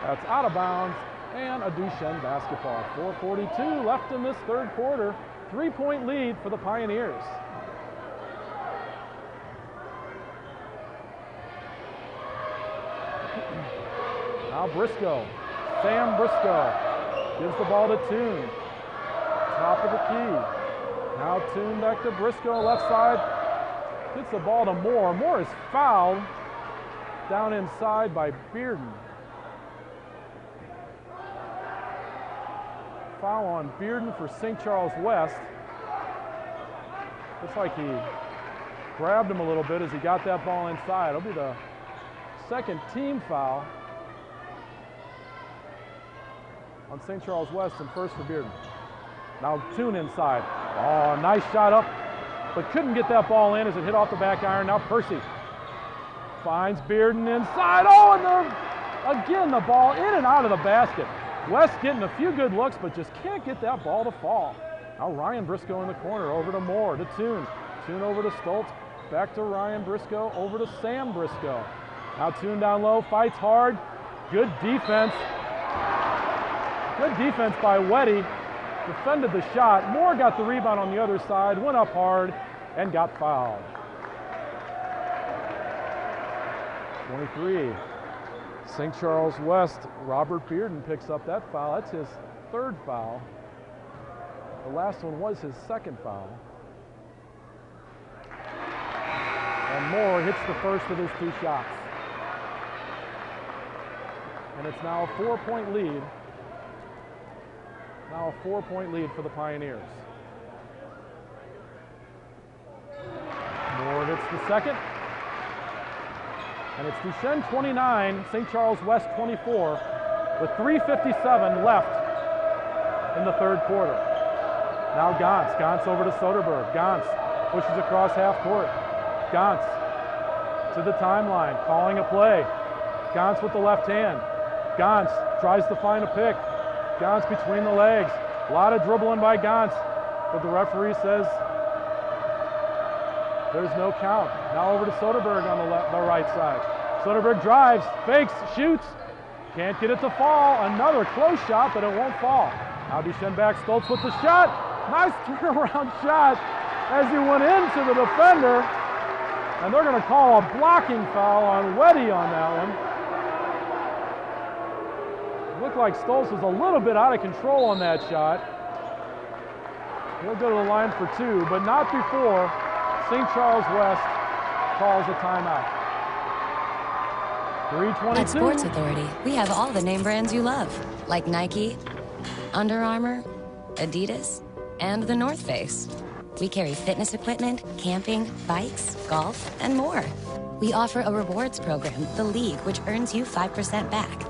That's out of bounds and a Duchense basketball. 4:42 left in this third quarter. 3-point lead for the Pioneers. Now Briscoe, Sam Briscoe gives the ball to Toon. Top of the key. Now Toon back to Briscoe, left side. Gets the ball to Moore. Moore is fouled down inside by Bearden. Foul on Bearden for St. Charles West. Looks like he grabbed him a little bit as he got that ball inside. It'll be the second team foul on St. Charles West and first for Bearden. Now Toon inside. Oh, nice shot up, but couldn't get that ball in as it hit off the back iron. Now Percy finds Bearden inside. Oh, and again the ball in and out of the basket. West getting a few good looks, but just can't get that ball to fall. Now Ryan Briscoe in the corner, over to Moore, to Toon. Toon over to Stoltz, back to Ryan Briscoe, over to Sam Briscoe. Now Toon down low, fights hard. Good defense. Good defense by Weddy. Defended the shot. Moore got the rebound on the other side, went up hard, and got fouled. 23. St. Charles West, Robert Bearden picks up that foul. That's his third foul. The last one was his second foul. And Moore hits the first of his two shots. And it's now a 4-point lead. Now a 4-point lead for the Pioneers. Moore hits the second. And it's Duchesne 29, St. Charles West 24, with 3:57 left in the third quarter. Now Gans. Gans over to Soderberg. Gans pushes across half court. Gans to the timeline, calling a play. Gans with the left hand. Gans tries to find a pick. Gans between the legs. A lot of dribbling by Gans, but the referee says there's no count. Now over to Soderberg on the right side. Soderberg drives, fakes, shoots. Can't get it to fall. Another close shot, but it won't fall. Now Duchesne back, Stoltz with the shot. Nice turnaround shot as he went into the defender. And they're going to call a blocking foul on Weddy on that one. Looked like Stoltz was a little bit out of control on that shot. He'll go to the line for two, but not before St. Charles West calls a timeout. 3:22. At Sports Authority, we have all the name brands you love, like Nike, Under Armour, Adidas, and the North Face. We carry fitness equipment, camping, bikes, golf, and more. We offer a rewards program, The League, which earns you 5% back.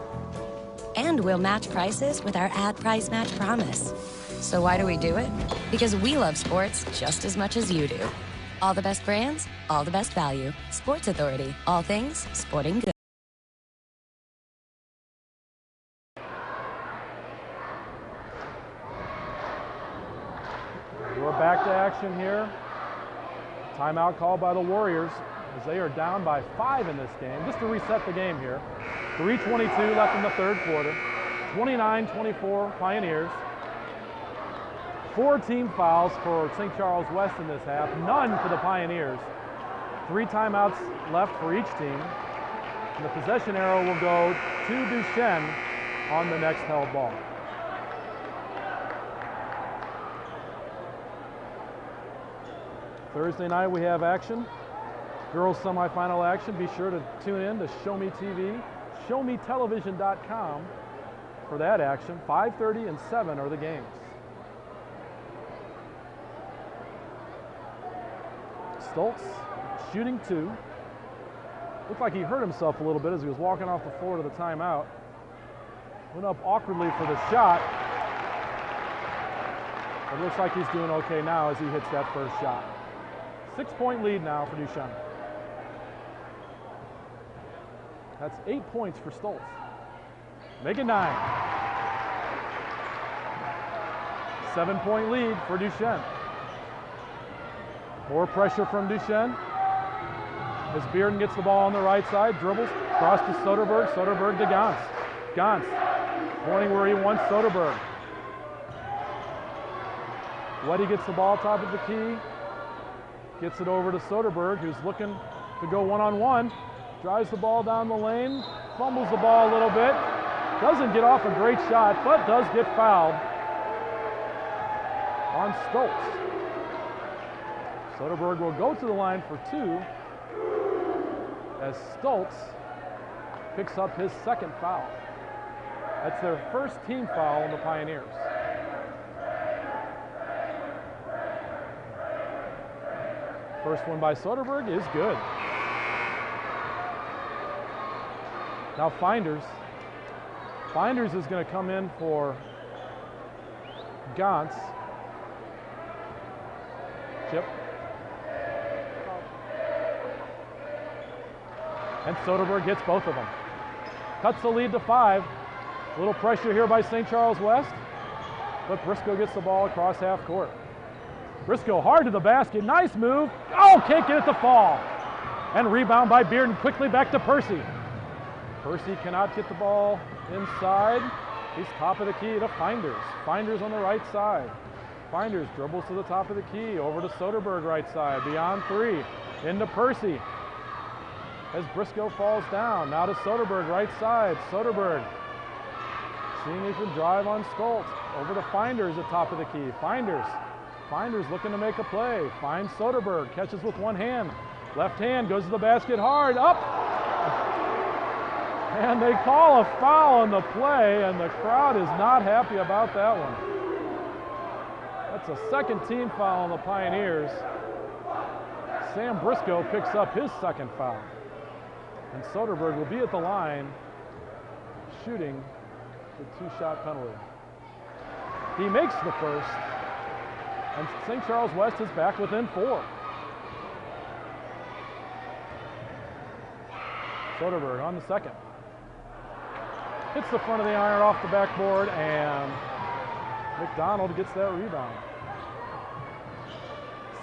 And we'll match prices with our ad price match promise. So why do we do it? Because we love sports just as much as you do. All the best brands, all the best value. Sports Authority, all things sporting goods. We're back to action here. Timeout called by the Warriors as they are down by 5 in this game. Just to reset the game here. 3:22 left in the third quarter. 29-24 Pioneers. 4 team fouls for St. Charles West in this half, none for the Pioneers. 3 timeouts left for each team. And the possession arrow will go to Duchesne on the next held ball. Thursday night we have action. Girls semifinal action. Be sure to tune in to Show Me TV, showmetelevision.com for that action. 5:30 and 7 are the games. Stoltz shooting 2. Looked like he hurt himself a little bit as he was walking off the floor to the timeout. Went up awkwardly for the shot. It looks like he's doing okay now as he hits that first shot. 6-point lead now for Duchense. That's 8 points for Stoltz. Make it 9. 7-point lead for Duchesne. More pressure from Duchesne. As Bearden gets the ball on the right side, dribbles, cross to Soderberg, Soderberg to Gantz. Gantz pointing where he wants Soderberg. Weddy gets the ball top of the key, gets it over to Soderberg, who's looking to go one-on-one, drives the ball down the lane, fumbles the ball a little bit, doesn't get off a great shot, but does get fouled on Stoltz. Soderberg will go to the line for 2 as Stoltz picks up his second foul. That's their first team foul on the Pioneers. First one by Soderberg is good. Now Finders. Finders is going to come in for Gantz. Chip. And Soderberg gets both of them. Cuts the lead to 5. A little pressure here by St. Charles West, but Briscoe gets the ball across half court. Briscoe hard to the basket, nice move. Oh, can't get it to fall. And rebound by Bearden, quickly back to Percy. Percy cannot get the ball inside. He's top of the key to Finders. Finders on the right side. Finders dribbles to the top of the key, over to Soderberg right side, beyond 3, into Percy. As Briscoe falls down, now to Soderberg right side. Soderberg seeing if he can drive on Stoltz. Over to Finders at top of the key. Finders looking to make a play. Finds Soderberg, catches with one hand. Left hand, goes to the basket hard, up! And they call a foul on the play, and the crowd is not happy about that one. That's a second team foul on the Pioneers. Sam Briscoe picks up his second foul. And Soderberg will be at the line, shooting the 2-shot penalty. He makes the first, and St. Charles West is back within 4. Soderberg on the second. Hits the front of the iron off the backboard, and McDonald gets that rebound.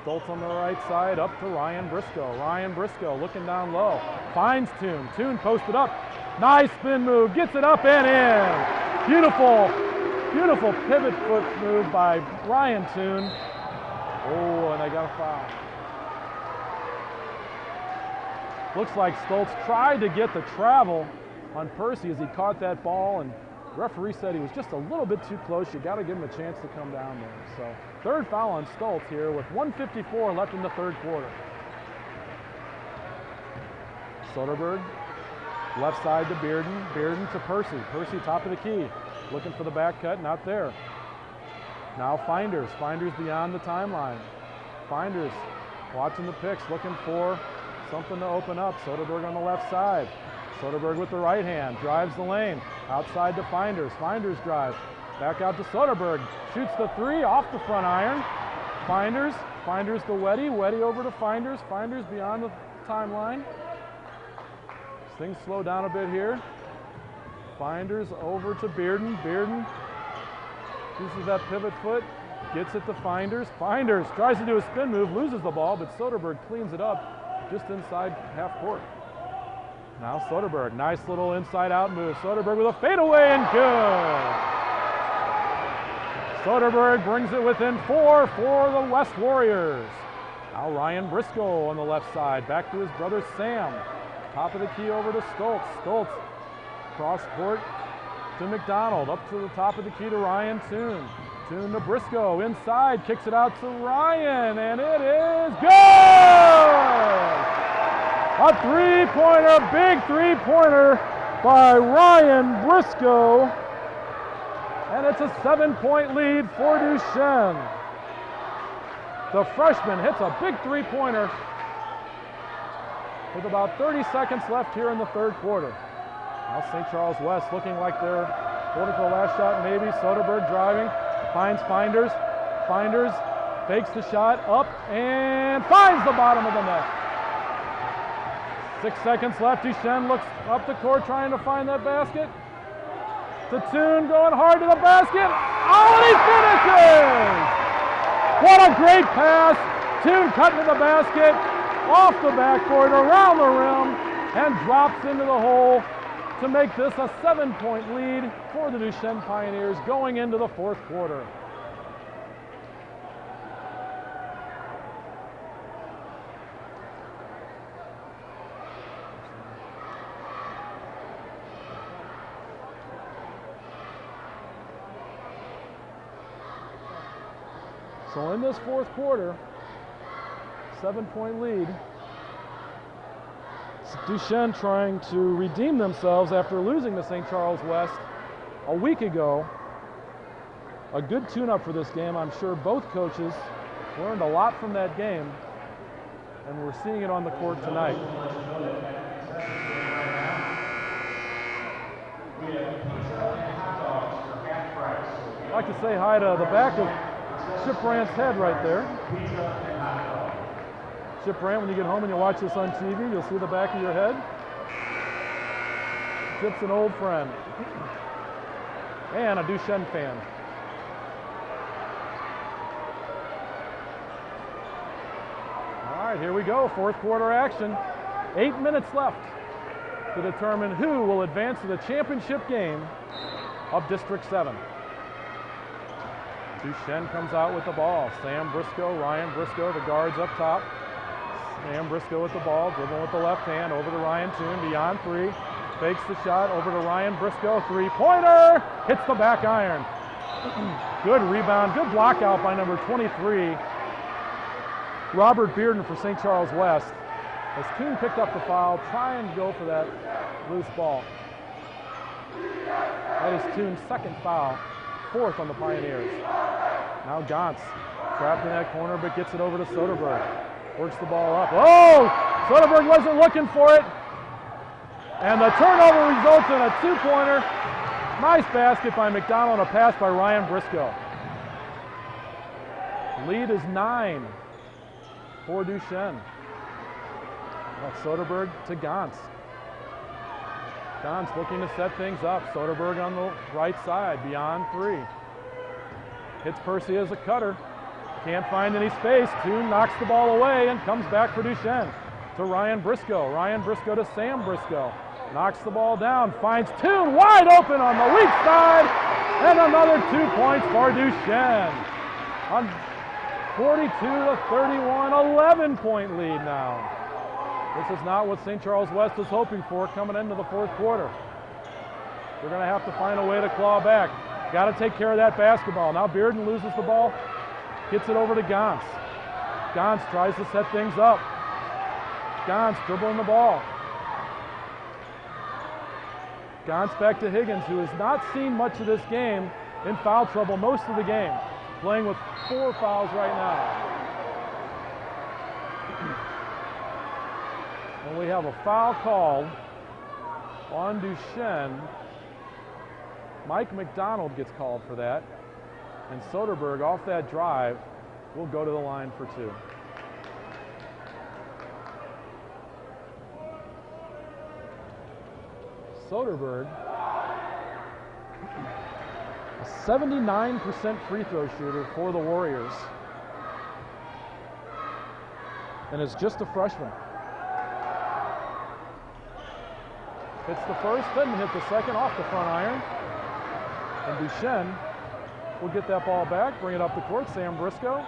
Stoltz on the right side, up to Ryan Briscoe. Ryan Briscoe looking down low. Finds Toon. Toon posted up. Nice spin move. Gets it up and in. Beautiful, beautiful pivot foot move by Ryan Toon. Oh, and they got a foul. Looks like Stoltz tried to get the travel on Percy as he caught that ball, and the referee said he was just a little bit too close. You got to give him a chance to come down there. So third foul on Stoltz here with 1:54 left in the third quarter. Soderberg, left side to Bearden. Bearden to Percy. Percy top of the key. Looking for the back cut, not there. Now Finders. Finders beyond the timeline. Finders watching the picks, looking for something to open up. Soderberg on the left side. Soderberg with the right hand, drives the lane. Outside to Finders. Finders drive. Back out to Soderberg. Shoots the 3 off the front iron. Finders. Finders to Weddy. Weddy over to Finders. Finders beyond the timeline. Things slow down a bit here. Finders over to Bearden. Bearden uses that pivot foot. Gets it to Finders. Finders tries to do a spin move, loses the ball, but Soderberg cleans it up just inside half court. Now Soderberg, nice little inside out move. Soderberg with a fadeaway and good. Soderberg brings it within 4 for the West Warriors. Now Ryan Briscoe on the left side, back to his brother Sam. Top of the key over to Stoltz. Stoltz cross court to McDonald, up to the top of the key to Ryan Toon. Toon to Briscoe, inside, kicks it out to Ryan, and it is good! A three-pointer, big three-pointer by Ryan Briscoe. And it's a 7-point lead for Duchesne. The freshman hits a big three-pointer with about 30 seconds left here in the third quarter. Now St. Charles West looking like they're holding for the last shot, maybe. Soderberg driving, finds Finders. Finders fakes the shot, up, and finds the bottom of the net. 6 seconds left. Duchesne looks up the court trying to find that basket. To Toon going hard to the basket. Oh, and he finishes! What a great pass. Toon cutting to the basket, off the backboard, around the rim, and drops into the hole to make this a 7-point lead for the Duchesne Pioneers going into the fourth quarter. So in this fourth quarter, 7-point lead. Duchesne trying to redeem themselves after losing to St. Charles West a week ago. A good tune-up for this game. I'm sure both coaches learned a lot from that game, and we're seeing it on the court tonight. I'd like to say hi to the back of Chip Brandt's head right there. Chip Brandt, when you get home and you watch this on TV, you'll see the back of your head. Chip's an old friend and a Duchesne fan. All right, here we go, fourth quarter action. 8 minutes left to determine who will advance to the championship game of District 7. Duchesne comes out with the ball. Sam Briscoe, Ryan Briscoe, the guards up top. Sam Briscoe with the ball, dribbling with the left hand, over to Ryan Toon, beyond three. Fakes the shot, over to Ryan Briscoe, three-pointer! Hits the back iron. Good rebound, good block out by number 23, Robert Bearden for St. Charles West. As Toon picked up the foul, trying to go for that loose ball. That is Toon's second foul, fourth on the Pioneers. Now Gantz, trapped in that corner, but gets it over to Soderberg. Works the ball up. Oh! Soderberg wasn't looking for it. And the turnover results in a two-pointer. Nice basket by McDonald, a pass by Ryan Briscoe. Lead is 9 for Duchesne. That's Soderberg to Gantz. Gantz looking to set things up. Soderberg on the right side, beyond three. Hits Percy as a cutter. Can't find any space. Toon knocks the ball away and comes back for Duchesne to Ryan Briscoe. Ryan Briscoe to Sam Briscoe. Knocks the ball down, finds Toon wide open on the weak side, and another 2 points for Duchesne. On 42-31, 11-point lead now. This is not what St. Charles West was hoping for coming into the fourth quarter. They're going to have to find a way to claw back. Got to take care of that basketball. Now Bearden loses the ball. Gets it over to Gantz. Gantz tries to set things up. Gantz dribbling the ball. Gantz back to Higgins, who has not seen much of this game, in foul trouble most of the game. Playing with 4 fouls right now. And we have a foul called on Duchesne. Mike McDonald gets called for that. And Soderberg, off that drive, will go to the line for 2. Soderberg, a 79% free throw shooter for the Warriors, and is just a freshman. Hits the first, doesn't hit the second, off the front iron. And Duchesne will get that ball back, bring it up the court. Sam Briscoe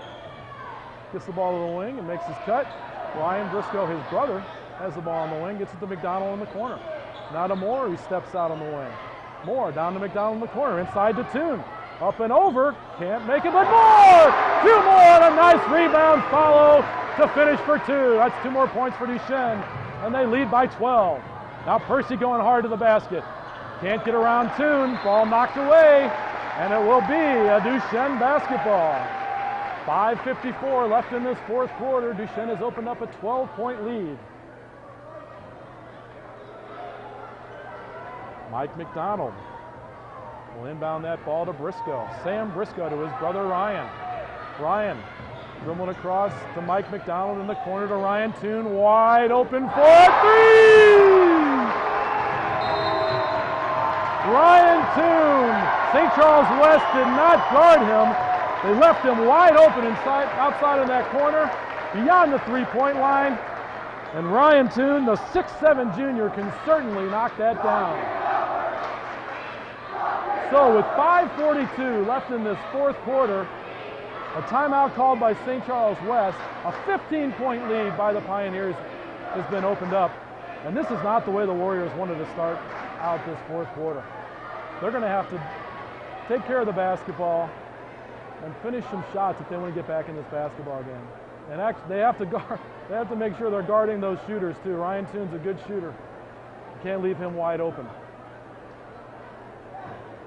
gets the ball to the wing and makes his cut. Ryan Briscoe, his brother, has the ball on the wing, gets it to McDonald in the corner. Now to Moore, who steps out on the wing. Moore down to McDonald in the corner, inside to Toon. Up and over, can't make it, but Moore! 2 more, and a nice rebound follow to finish for 2. That's 2 more points for Duchesne, and they lead by 12. Now Percy going hard to the basket. Can't get around Toon, ball knocked away, and it will be a Duchesne basketball. 5:54 left in this fourth quarter. Duchesne has opened up a 12-point lead. Mike McDonald will inbound that ball to Briscoe. Sam Briscoe to his brother Ryan. Ryan Dribbling across to Mike McDonald in the corner to Ryan Toon. Wide open for three! Ryan Toon. St. Charles West did not guard him. They left him wide open outside of that corner, beyond the three-point line. And Ryan Toon, the 6'7" junior, can certainly knock that down. So with 5:42 left in this fourth quarter, a timeout called by St. Charles West, a 15-point lead by the Pioneers has been opened up. And this is not the way the Warriors wanted to start out this fourth quarter. They're going to have to take care of the basketball and finish some shots if they want to get back in this basketball game. And actually, they have to make sure they're guarding those shooters too. Ryan Toon's a good shooter. You can't leave him wide open.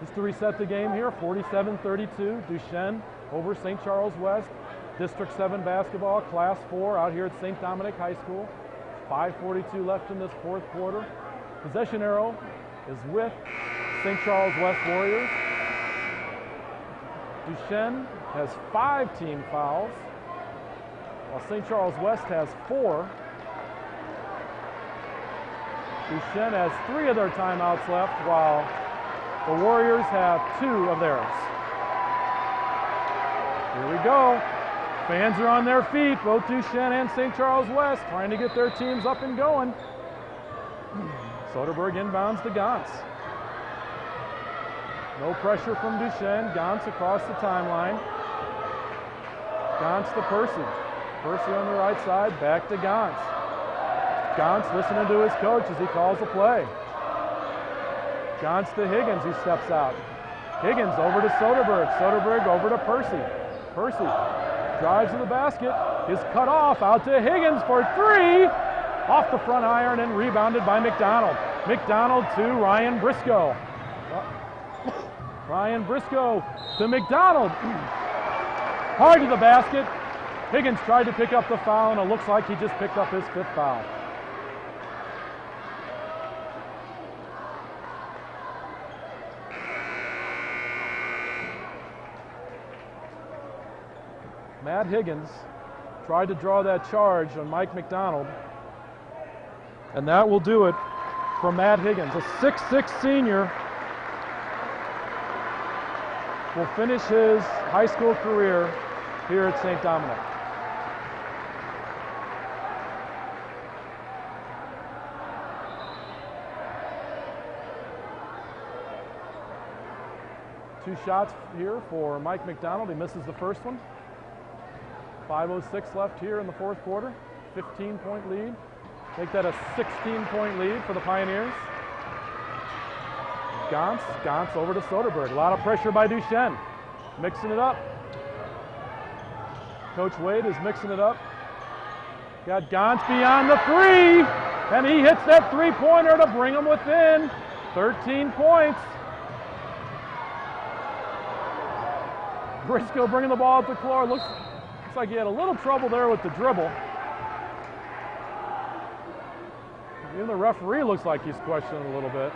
Just to reset the game here, 47-32, Duchesne over St. Charles West. District 7 basketball, Class 4 out here at St. Dominic High School. 5:42 left in this fourth quarter. Possession arrow is with St. Charles West Warriors. Duchesne has 5 team fouls, while St. Charles West has 4. Duchesne has 3 of their timeouts left, while the Warriors have 2 of theirs. Here we go. Fans are on their feet, both Duchesne and St. Charles West, trying to get their teams up and going. Soderberg inbounds to Gantz. No pressure from Duchesne. Gantz across the timeline. Gantz to Percy. Percy on the right side, back to Gantz. Gantz listening to his coach as he calls a play. Gantz to Higgins, who steps out. Higgins over to Soderberg. Soderberg over to Percy. Percy drives to the basket, is cut off, out to Higgins for 3. Off the front iron and rebounded by McDonald. McDonald to Ryan Briscoe. Ryan Briscoe to McDonald. Hard to the basket. Higgins tried to pick up the foul, and it looks like he just picked up his 5th foul. Matt Higgins tried to draw that charge on Mike McDonald, and that will do it for Matt Higgins. A 6'6" senior will finish his high school career here at St. Dominic. Two shots here for Mike McDonald. He misses the first one. 5:06 left here in the fourth quarter. 15-point lead. Make that a 16-point lead for the Pioneers. Gantz over to Soderberg. A lot of pressure by Duchesne. Mixing it up. Coach Wade is mixing it up. Got Gantz beyond the 3, and he hits that 3-pointer to bring them within 13 points. Briscoe bringing the ball up the floor. Looks like he had a little trouble there with the dribble. Even the referee looks like he's questioning a little bit.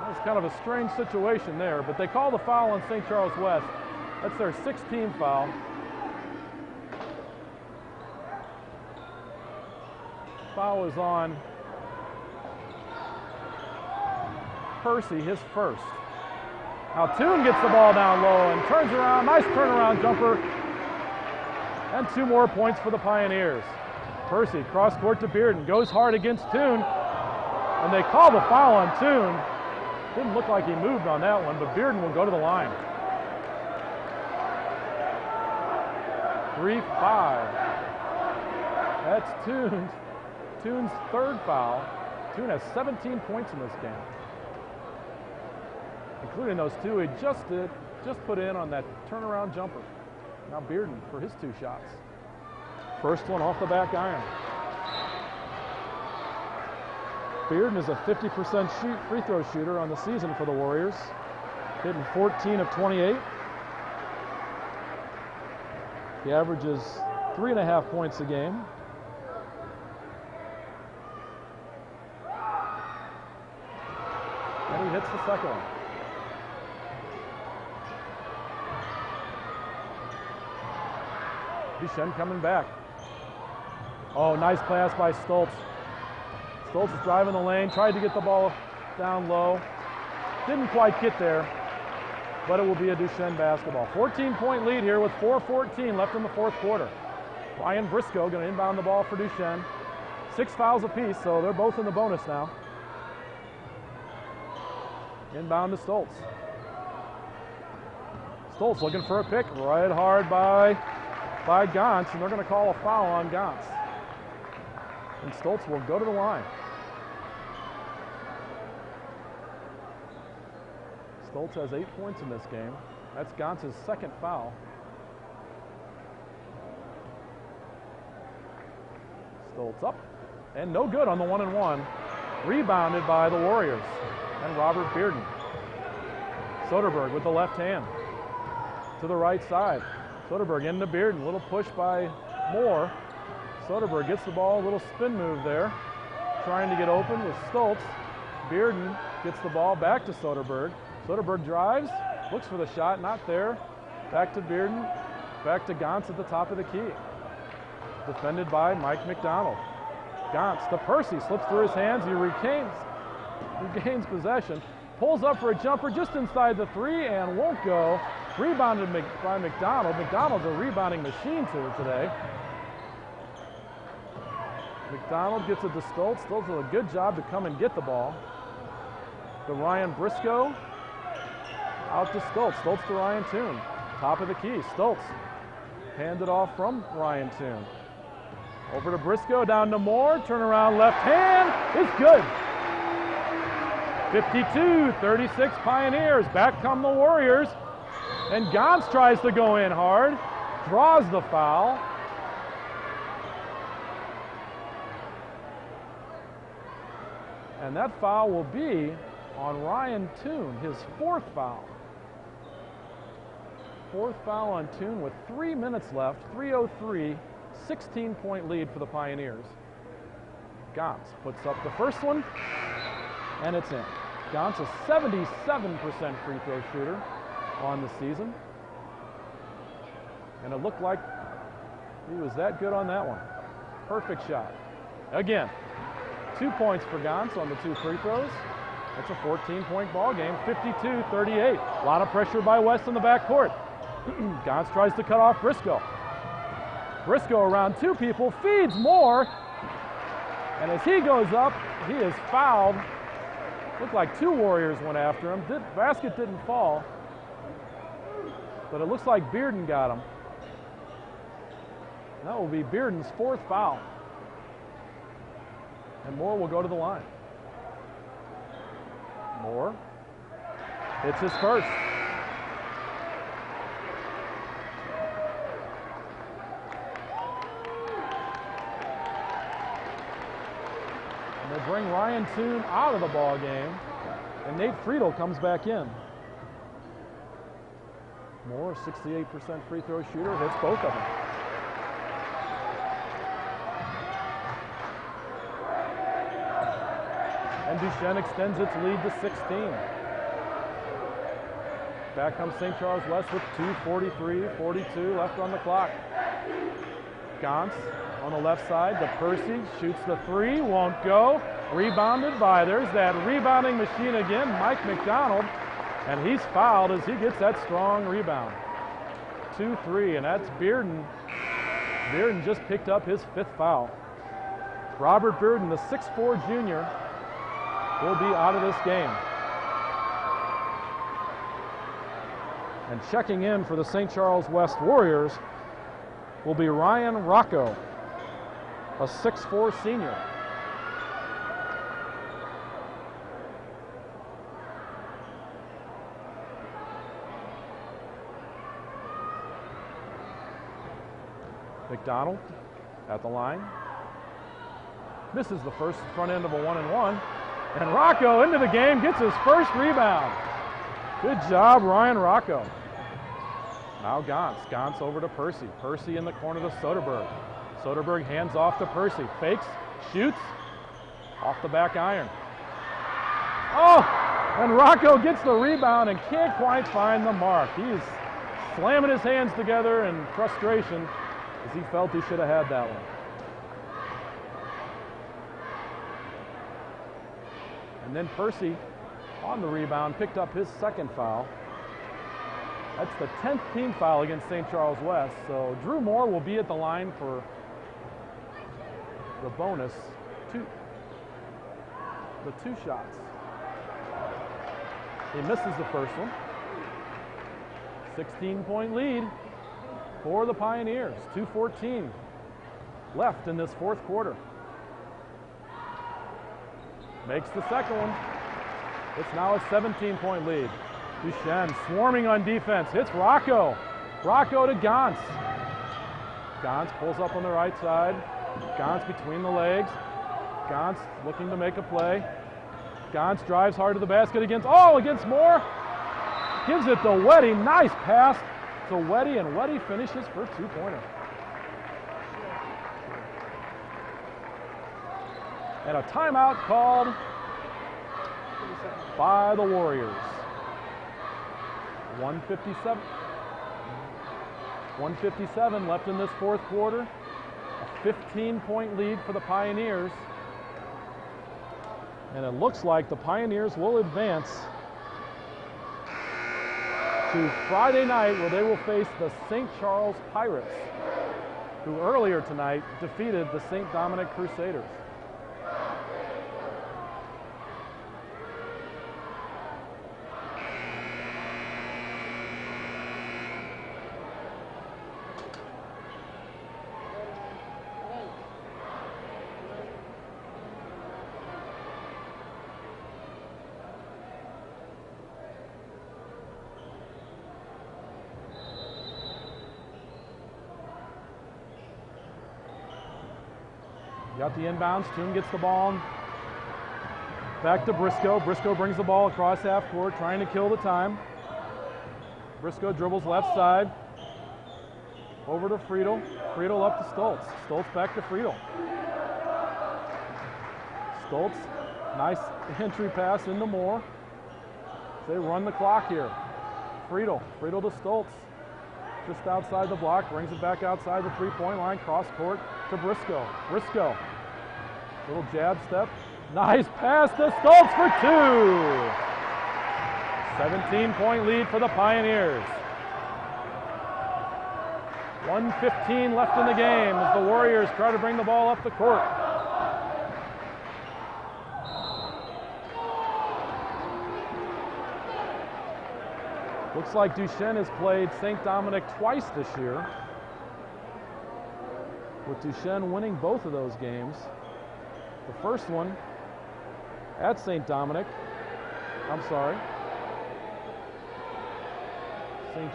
That's kind of a strange situation there, but they call the foul on St. Charles West. That's their 6th team foul. Foul is on Percy, his first. Now Toon gets the ball down low and turns around. Nice turnaround jumper. And 2 more points for the Pioneers. Percy, cross court to Bearden, goes hard against Toon. And they call the foul on Toon. Didn't look like he moved on that one, but Bearden will go to the line. 3-5. That's Toon's 3rd foul. Toon has 17 points in this game, including those 2 he just put in on that turnaround jumper. Now Bearden for his 2 shots. First one off the back iron. Bearden is a 50% free throw shooter on the season for the Warriors, hitting 14 of 28. He averages 3.5 points a game. And he hits the second one. Duchesne coming back. Oh, nice pass by Stoltz. Stoltz is driving the lane, tried to get the ball down low. Didn't quite get there, but it will be a Duchesne basketball. 14-point lead here with 4:14 left in the fourth quarter. Ryan Briscoe going to inbound the ball for Duchesne. 6 fouls apiece, so they're both in the bonus now. Inbound to Stoltz. Stoltz looking for a pick, right hard by Gantz, and they're going to call a foul on Gantz. And Stoltz will go to the line. Stoltz has 8 points in this game. That's Gantz's second foul. Stoltz up, and no good on the 1-and-1. Rebounded by the Warriors and Robert Bearden. Soderberg with the left hand to the right side. Soderberg into Bearden, little push by Moore. Soderberg gets the ball, a little spin move there, trying to get open with Stoltz. Bearden gets the ball back to Soderberg. Soderberg drives, looks for the shot, not there. Back to Bearden, back to Gantz at the top of the key. Defended by Mike McDonald. Gantz to Percy, slips through his hands, he regains possession, pulls up for a jumper just inside the 3 and won't go. Rebounded by McDonald. McDonald's a rebounding machine today. McDonald gets it to Stoltz. Stoltz does a good job to come and get the ball. To Ryan Briscoe. Out to Stoltz. Stoltz to Ryan Toon. Top of the key. Stoltz. Handed off from Ryan Toon. Over to Briscoe, down to Moore. Turnaround left hand is good. 52-36 Pioneers. Back come the Warriors. And Gantz tries to go in hard. Draws the foul. And that foul will be on Ryan Toon, his 4th foul. 4th foul on Toon with 3 minutes left, 3:03, 16-point lead for the Pioneers. Gantz puts up the first one, and it's in. Gantz a 77% free throw shooter on the season. And it looked like he was that good on that one. Perfect shot. Again, 2 points for Gantz on the 2 free throws. It's a 14-point ball game, 52-38. A lot of pressure by West in the backcourt. Gantz tries to cut off Briscoe. Briscoe around 2 people, feeds Moore. And as he goes up, he is fouled. Looked like 2 Warriors went after him. Basket didn't fall, but it looks like Bearden got him. That will be Bearden's 4th foul. And Moore will go to the line. Moore hits his first. And they bring Ryan Toon out of the ball game, and Nate Friedel comes back in. Moore, 68% free throw shooter, hits both of them. And Duchesne extends its lead to 16. Back comes St. Charles West with 2:43-42 left on the clock. Gantz on the left side to Percy, shoots the 3, won't go. Rebounded by, there's that rebounding machine again, Mike McDonald. And he's fouled as he gets that strong rebound. 2-3, and that's Bearden. Bearden just picked up his 5th foul. Robert Bearden, the 6'4" junior, will be out of this game. And checking in for the St. Charles West Warriors will be Ryan Rocco, a 6'4" senior. McDonald at the line. Misses the first front end of a 1-and-1. And Rocco into the game, gets his first rebound. Good job, Ryan Rocco. Now Gantz. Gantz over to Percy. Percy in the corner to Soderberg. Soderberg hands off to Percy. Fakes, shoots, off the back iron. Oh, and Rocco gets the rebound and can't quite find the mark. He's slamming his hands together in frustration. because he felt he should have had that one. And then Percy, on the rebound, picked up his second foul. That's the 10th team foul against St. Charles West. So Drew Moore will be at the line for the bonus, the two shots. He misses the first one. 16-point lead for the Pioneers. 2:14 left in this fourth quarter. Makes the second one. It's now a 17-point lead. Duchense swarming on defense. Hits Rocco. Rocco to Gantz. Gantz pulls up on the right side. Gantz between the legs. Gantz looking to make a play. Gantz drives hard to the basket against Moore. Gives it to Weddy. Nice pass to Weddy, and Weddy finishes for a two-pointer. And a timeout called by the Warriors. 1:57 left in this fourth quarter. A 15-point lead for the Pioneers. And it looks like the Pioneers will advance to Friday night, where they will face the St. Charles Pirates, who earlier tonight defeated the St. Dominic Crusaders. Got the inbounds. Toon gets the ball. Back to Briscoe. Briscoe brings the ball across half court, trying to kill the time. Briscoe dribbles left side. Over to Friedel. Friedel up to Stoltz. Stoltz back to Friedel. Stoltz, nice entry pass into Moore. They run the clock here. Friedel to Stoltz. Just outside the block, brings it back outside the three-point line, cross court to Briscoe. Briscoe, little jab step. Nice pass to Stoltz for two. 17-point lead for the Pioneers. 1:15 left in the game as the Warriors try to bring the ball up the court. Looks like Duchesne has played St. Dominic twice this year, with Duchesne winning both of those games. The first one at St. Dominic, St.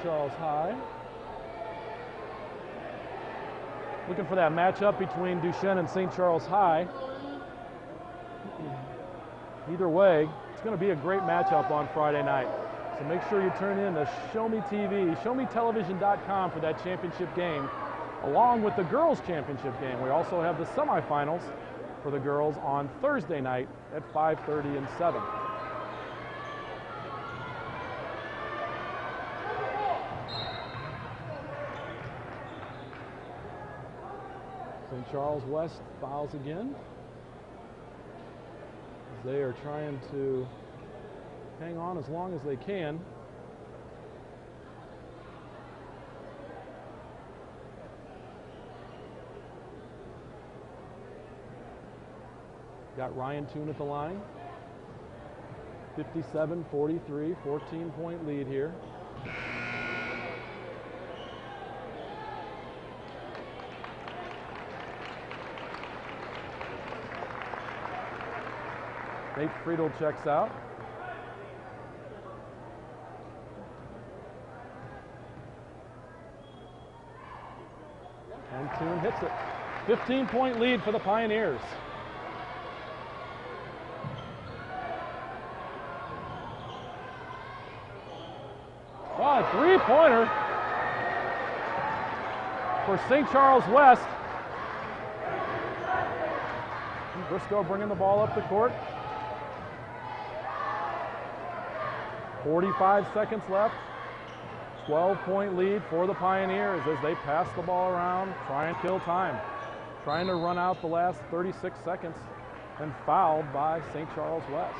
Charles High. Looking for that matchup between Duchesne and St. Charles High. Either way, it's going to be a great matchup on Friday night. So make sure you turn in to Show Me TV, showmetelevision.com for that championship game, along with the girls' championship game. We also have the semifinals for the girls on Thursday night at 5:30 and 7. St. Charles West fouls again, as they are trying to hang on as long as they can. Got Ryan Toon at the line. 57-43, 14-point lead here. Nate Friedel checks out. And Toon hits it. 15-point lead for the Pioneers. Oh, a three-pointer for St. Charles West. Briscoe bringing the ball up the court. 45 seconds left. 12-point lead for the Pioneers as they pass the ball around, try and kill time, trying to run out the last 36 seconds, and fouled by St. Charles West.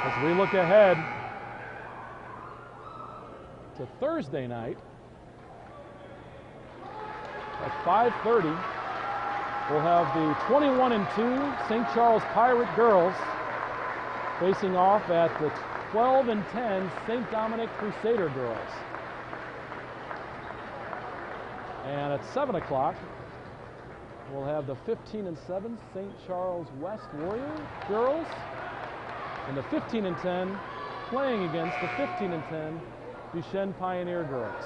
As we look ahead to Thursday night at 5:30, we'll have the 21-2 St. Charles Pirate girls facing off at the 12-10 St. Dominic Crusader girls. And at 7 o'clock, we'll have the 15-7 St. Charles West Warrior girls and the 15-10 playing against the 15-10 Duchense Pioneer girls.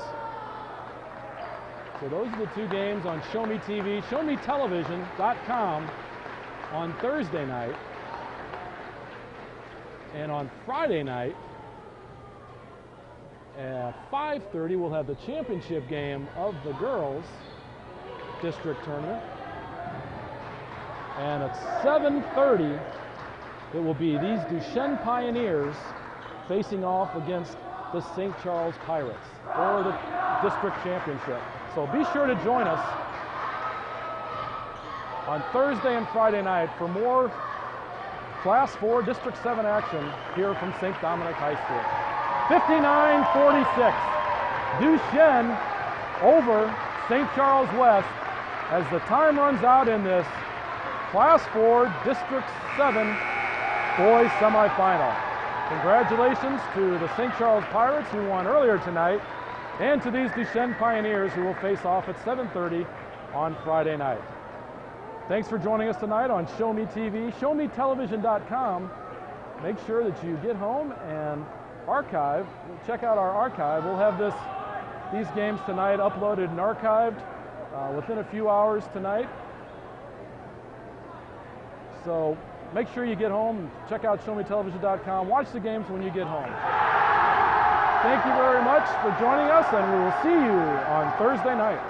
So those are the two games on Show Me TV, showmetelevision.com on Thursday night. And on Friday night at 5:30, we'll have the championship game of the girls district tournament. And at 7:30, it will be these Duchense Pioneers facing off against the St. Charles Pirates for the district championship. So be sure to join us on Thursday and Friday night for more Class 4 District 7 action here from St. Dominic High School. 59-46. Duchense over St. Charles West as the time runs out in this Class 4 District 7 boys semifinal. Congratulations to the St. Charles Pirates who won earlier tonight, and to these Duchense Pioneers who will face off at 7:30 on Friday night. Thanks for joining us tonight on Show Me TV, showmetelevision.com. Make sure that you get home and archive, check out our archive. We'll have these games tonight uploaded and archived within a few hours tonight. So make sure you get home, check out showmetelevision.com, watch the games when you get home. Thank you very much for joining us, and we will see you on Thursday night.